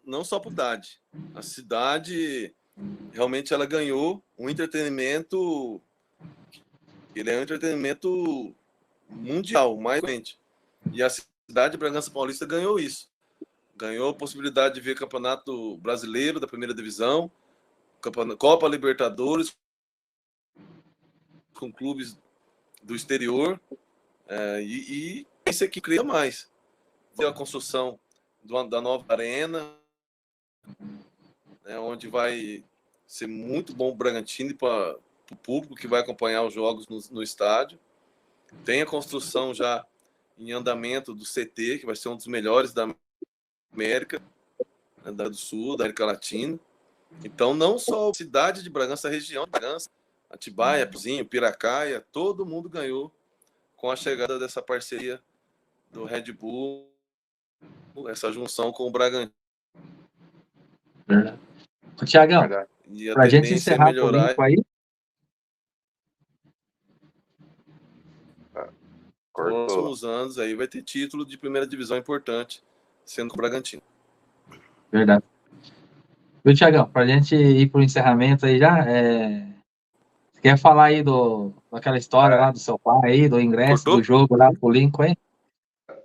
B: Não só por cidade. A cidade realmente ela ganhou um entretenimento. Ele é um entretenimento mundial, mais frente. E a cidade de Bragança Paulista ganhou isso. Ganhou a possibilidade de ver campeonato brasileiro da primeira divisão, Copa Libertadores com clubes do exterior. E isso aqui cria mais. A construção da nova arena, né, onde vai ser muito bom o Bragantino para o público que vai acompanhar os jogos no estádio. Tem a construção já em andamento do CT, que vai ser um dos melhores da América, né, do Sul, da América Latina. Então, não só a cidade de Bragança, a região de Bragança, Atibaia, Pizinho, Piracaia, todo mundo ganhou com a chegada dessa parceria do Red Bull, essa junção com o Bragantino.
A: Tiagão,
B: E a
A: para a gente
B: tendência é
A: encerrar o
B: melhorar.
A: limpo aí,
B: Nos próximos anos aí vai ter título de primeira divisão importante, sendo com o Bragantino.
A: verdade. Viu, Tiagão, para a gente ir para o encerramento aí já, você quer falar aí daquela história lá do seu pai aí, do ingresso
B: Cortou?
A: do jogo lá pro Lincoln, hein?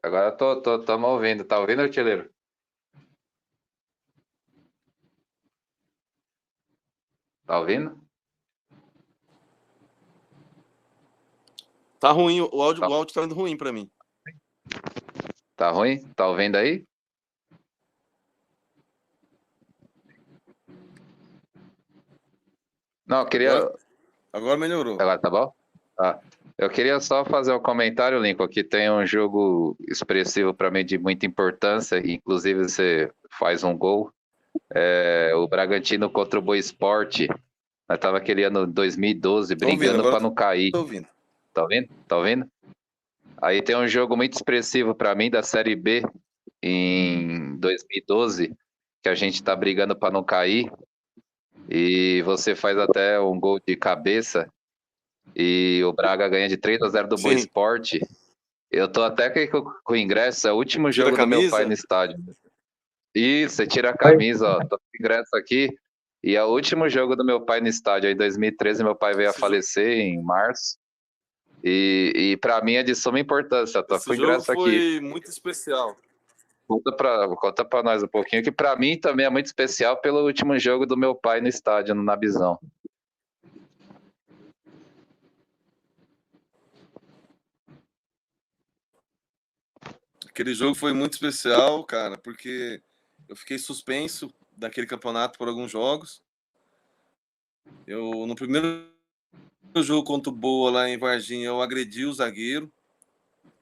C: Agora estamos ouvindo. Tá ouvindo, artilheiro? Tá ouvindo?
B: Tá ruim, o áudio tá indo ruim para mim.
C: Tá ruim? Tá ouvindo aí? Não, eu queria.
B: Agora melhorou.
C: Agora tá bom? Ah, eu queria só fazer um comentário, Lincoln, que tem um jogo expressivo para mim de muita importância, inclusive você faz um gol. O Bragantino contra o Boa Esporte. Nós tava aquele ano 2012
B: Tô ouvindo,
C: brigando
B: agora
C: para não cair.
B: tô ouvindo.
C: Tá ouvindo? Tá ouvindo? Aí tem um jogo muito expressivo para mim da Série B em 2012, que a gente tá brigando para não cair, e você faz até um gol de cabeça e o Braga ganha de 3-0 do Boa
B: Sim.
C: Esporte. Eu tô até com o ingresso, é o último
B: Tira a
C: jogo do meu pai
B: camisa?
C: no estádio. Isso, você tira a
A: Oi?
C: camisa, ó, tô com o ingresso aqui. E é o último jogo do meu pai no estádio. Aí, em 2013, meu pai veio a
B: Esse jogo,
C: falecer em março. E para mim é de suma importância. Tô com
B: esse
C: o
B: jogo
C: ingresso aqui.
B: foi muito especial.
C: Conta pra nós um pouquinho, que para mim também é muito especial pelo último jogo do meu pai no estádio, no Nabizão.
B: Aquele jogo foi muito especial, cara, porque eu fiquei suspenso daquele campeonato por alguns jogos. No primeiro jogo contra o Boa lá em Varginha, eu agredi o zagueiro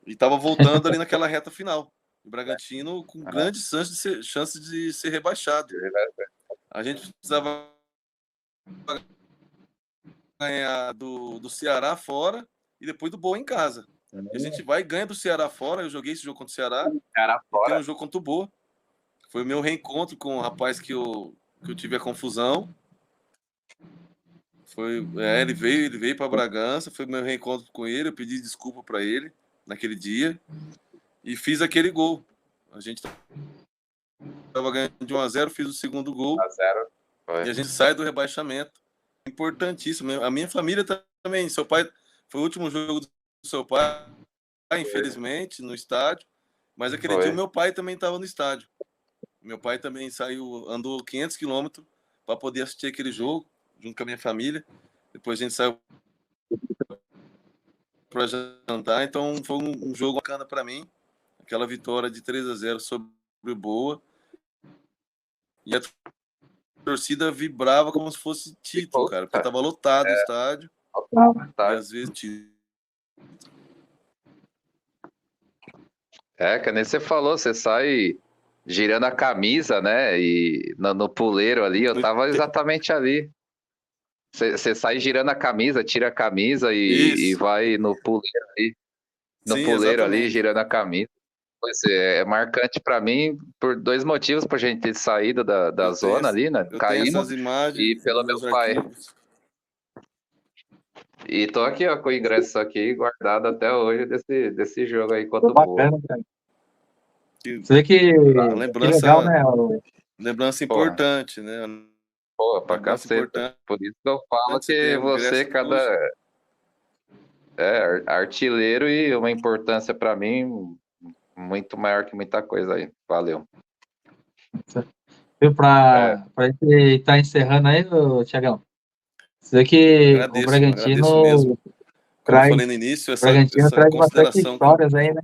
B: e estava voltando ali naquela reta final. O Bragantino com grandes chances de ser rebaixado. A gente precisava ganhar do Ceará fora e depois do Boa em casa. E a gente vai e ganha do Ceará fora. Eu joguei esse jogo contra o Ceará
C: Cara
B: e tem
C: fora.
B: um jogo contra o Boa. Foi o meu reencontro com o rapaz que eu tive a confusão. Ele veio para Bragança, foi o meu reencontro com ele, eu pedi desculpa para ele naquele dia e fiz aquele gol. A gente estava ganhando de 1-0, fiz o segundo gol
C: 1-0. Foi.
B: e a gente sai do rebaixamento. Importantíssimo. A minha família também, seu pai foi o último jogo do seu pai, infelizmente, no estádio, mas aquele dia o meu pai também estava no estádio. Meu pai também andou 500 quilômetros para poder assistir aquele jogo, junto com a minha família. Depois a gente saiu para jantar, então foi um jogo bacana para mim. Aquela vitória de 3-0 sobre o Boa. E a torcida vibrava como se fosse título, cara, porque estava lotado o estádio. E às vezes título.
C: Que nem você falou, você sai girando a camisa, né? E no puleiro ali, eu tava exatamente ali. Você sai girando a camisa, tira a camisa e
B: Isso.
C: vai no puleiro ali. No
B: Sim,
C: puleiro ali,
B: exatamente.
C: girando a camisa. Pois é marcante para mim por dois motivos, pra gente ter saído da zona ali, né?
B: Eu tenho
C: Caímos,
B: essas imagens
C: e pelo
B: nos
C: meu
B: meus
C: pai.
B: arquivos.
C: E tô aqui, ó, com o ingresso aqui guardado até hoje desse jogo aí
A: Tô
C: contra o Boa.
A: bacana, cara.
B: Que,
A: Você vê
B: a
A: que legal,
B: lembrança,
A: né?
B: lembrança
C: Porra,
B: importante, né?
C: porra, pra
B: Lembrança
C: caceta.
B: importante.
C: Por isso que eu falo
B: Você tem
C: que
B: o
C: você,
B: ingresso
C: cada
B: hoje.
C: artilheiro, e uma importância para mim muito maior que muita coisa aí. Valeu.
A: Viu,
C: É,
A: pra gente estar encerrando aí, Tiagão. Você vê que o
B: Agradeço mesmo. Como eu falei no início,
A: Bragantino
B: essa
A: traz bastante
B: consideração que
A: histórias aí, né?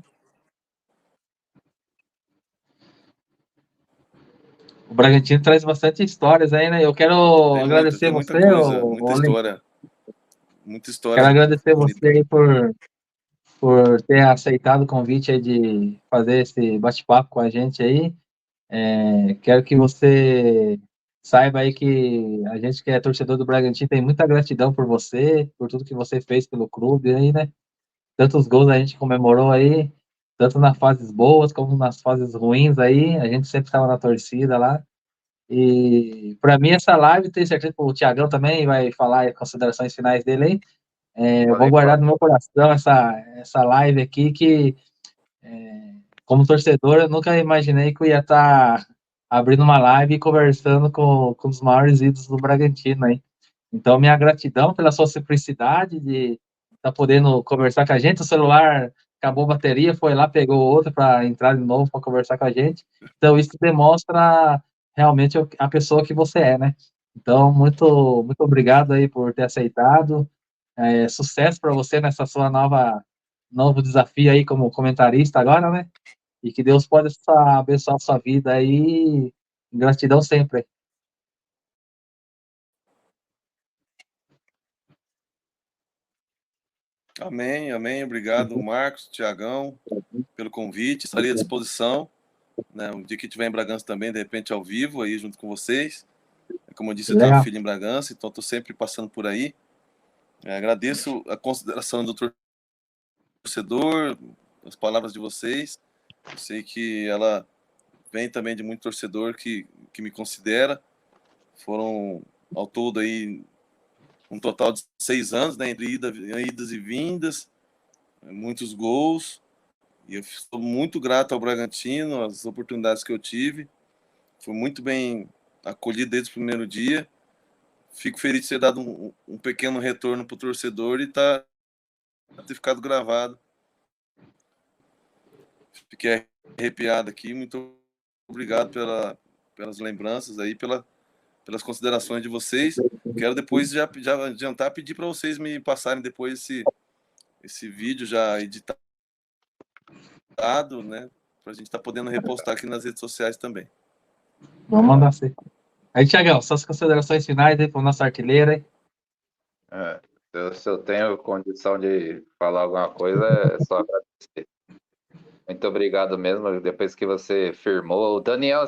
A: O Bragantino traz bastante histórias aí, né? Eu quero agradecer
B: tem muita
A: você,
B: coisa, muita
A: quero
B: história
A: agradecer
B: bonita.
A: você aí por ter aceitado o convite aí de fazer esse bate-papo com a gente aí. Quero que você saiba aí que a gente que é torcedor do Bragantino tem muita gratidão por você, por tudo que você fez pelo clube aí, né? Tantos gols a gente comemorou aí, tanto nas fases boas como nas fases ruins aí, a gente sempre estava na torcida lá. E para mim essa live, tenho certeza que o Thiagão também vai falar as considerações finais dele aí. Eu vou
C: falei,
A: guardar no meu coração essa live aqui, que como torcedor eu nunca imaginei que eu ia estar abrindo uma live e conversando com os maiores ídolos do Bragantino aí. Então, minha gratidão pela sua simplicidade de estar podendo conversar com a gente. O celular acabou a bateria, foi lá, pegou outro para entrar de novo para conversar com a gente. Então, isso demonstra realmente a pessoa que você é, né? Então, muito obrigado aí por ter aceitado. Sucesso para você nessa sua novo desafio aí como comentarista agora, né? E que Deus possa abençoar a sua vida aí. Gratidão sempre.
B: Amém, amém. Obrigado, Marcos, Tiagão, pelo convite. Estarei à disposição, né? Um dia que estiver em Bragança também, de repente ao vivo, aí junto com vocês. Como eu disse, eu tenho uma
A: Legal.
B: filha em Bragança, então estou sempre passando por aí. Agradeço a consideração do torcedor, as palavras de vocês. Eu sei que ela vem também de muito torcedor que me considera. Foram, ao todo, aí, um total de 6 anos, né, entre idas e vindas, muitos gols. E eu sou muito grato ao Bragantino, as oportunidades que eu tive. Fui muito bem acolhido desde o primeiro dia. Fico feliz de ter dado um pequeno retorno para o torcedor e ter ficado gravado. Fiquei arrepiado aqui. Muito obrigado pelas lembranças aí, pelas considerações de vocês. Quero depois já adiantar, pedir para vocês me passarem depois esse vídeo já editado, né? Para a gente estar podendo repostar aqui nas redes sociais também.
A: Vamos mandar ser. Aí, Tiagão, suas considerações finais aí para o nosso artilheiro aí.
C: Se eu tenho condição de falar alguma coisa, é só agradecer. Muito obrigado mesmo, depois que você firmou. O Daniel,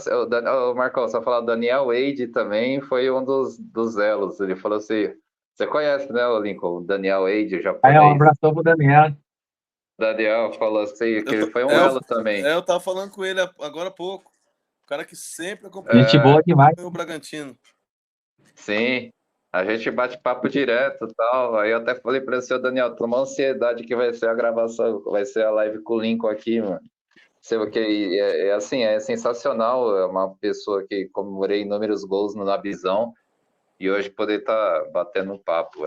C: Marcão, só falar, o Daniel Wade também foi um dos elos. Ele falou assim, você conhece, né, o Lincoln? O Daniel Wade, o japonês.
A: Aí, um abração pro Daniel.
C: O Daniel falou assim, que ele foi um elo também.
B: Eu tava falando com ele agora há pouco. O cara que sempre
A: acompanha. Gente boa demais.
B: O Bragantino.
C: Sim, a gente bate papo direto e tal. Aí eu até falei para o seu Daniel, tô uma ansiedade que vai ser a gravação, vai ser a live com o Lincoln aqui, mano. Assim, é sensacional, é uma pessoa que comemorei inúmeros gols no Nabizão e hoje poder estar batendo um papo.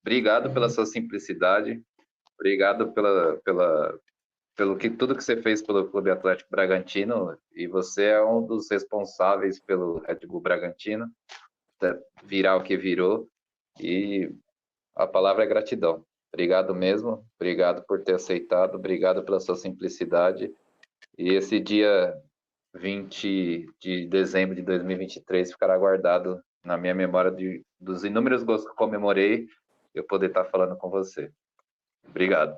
C: Obrigado pela sua simplicidade, obrigado pelo que tudo que você fez pelo Clube Atlético Bragantino, e você é um dos responsáveis pelo Red Bull Bragantino virar o que virou, e a palavra é gratidão. Obrigado mesmo, obrigado por ter aceitado, obrigado pela sua simplicidade. E esse dia 20 de dezembro de 2023 ficará guardado na minha memória dos inúmeros gols que eu comemorei, eu poder estar falando com você. Obrigado.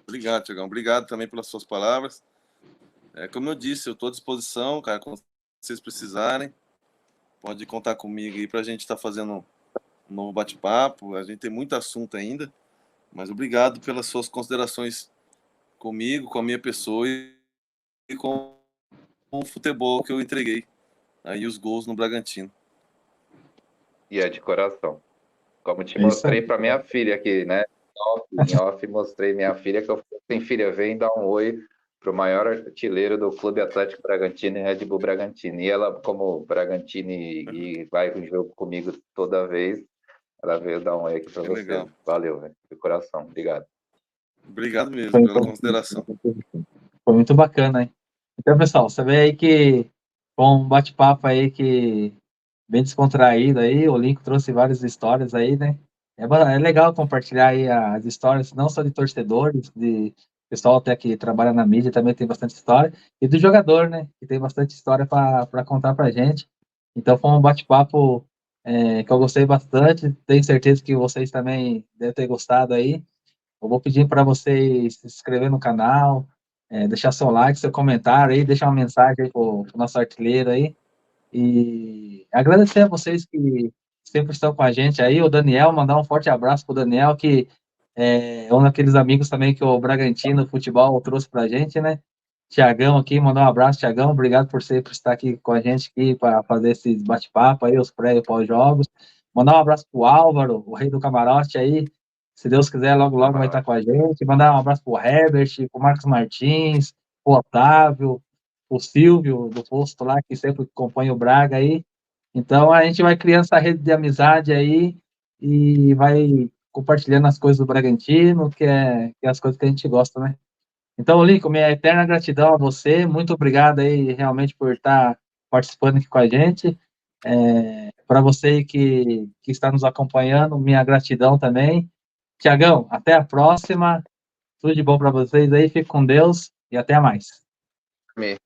B: Obrigado, Tiagão. Obrigado também pelas suas palavras. Como eu disse, eu estou à disposição, cara, quando vocês precisarem. Pode contar comigo aí para a gente estar fazendo um novo bate-papo. A gente tem muito assunto ainda, mas obrigado pelas suas considerações comigo, com a minha pessoa e com o futebol que eu entreguei. Aí os gols no Bragantino.
C: E é de coração. Como te mostrei para minha filha aqui, né? Em off mostrei minha filha, que eu tenho filha, vem dar um oi para o maior artilheiro do Clube Atlético Bragantino e Red Bull Bragantino. E ela, como Bragantino e vai no jogo comigo toda vez, ela veio dar um oi aqui para você. Legal. Valeu, velho, de coração. Obrigado.
B: Obrigado mesmo pela consideração.
A: Foi muito bacana, hein? Então, pessoal, você vê aí que com um bate-papo aí que bem descontraído aí, o Lincoln trouxe várias histórias aí, né? É legal compartilhar aí as histórias, não só de torcedores, de pessoal até que trabalha na mídia, também tem bastante história, e do jogador, né? Que tem bastante história para contar para gente. Então, foi um bate-papo que eu gostei bastante, tenho certeza que vocês também devem ter gostado aí. Eu vou pedir para vocês se inscrever no canal, deixar seu like, seu comentário aí, deixar uma mensagem aí para o nosso artilheiro aí. E agradecer a vocês que sempre estão com a gente aí, o Daniel, mandar um forte abraço para o Daniel, que é um daqueles amigos também que o Bragantino Futebol trouxe para a gente, né? Tiagão aqui, mandar um abraço, Tiagão, obrigado por sempre estar aqui com a gente aqui para fazer esse bate-papo aí, os pré e pós-jogos. Mandar um abraço para o Álvaro, o rei do camarote aí, se Deus quiser, logo, logo vai estar com a gente. Mandar um abraço para o Herbert, para o Marcos Martins, para o Otávio, o Silvio do posto lá, que sempre acompanha o Braga aí. Então, a gente vai criando essa rede de amizade aí e vai compartilhando as coisas do Bragantino, que é as coisas que a gente gosta, né? Então, Lincoln, minha eterna gratidão a você, muito obrigado aí realmente por estar participando aqui com a gente. Para você que está nos acompanhando, minha gratidão também. Tiagão, até a próxima. Tudo de bom para vocês aí, fique com Deus e até mais.
C: Amém.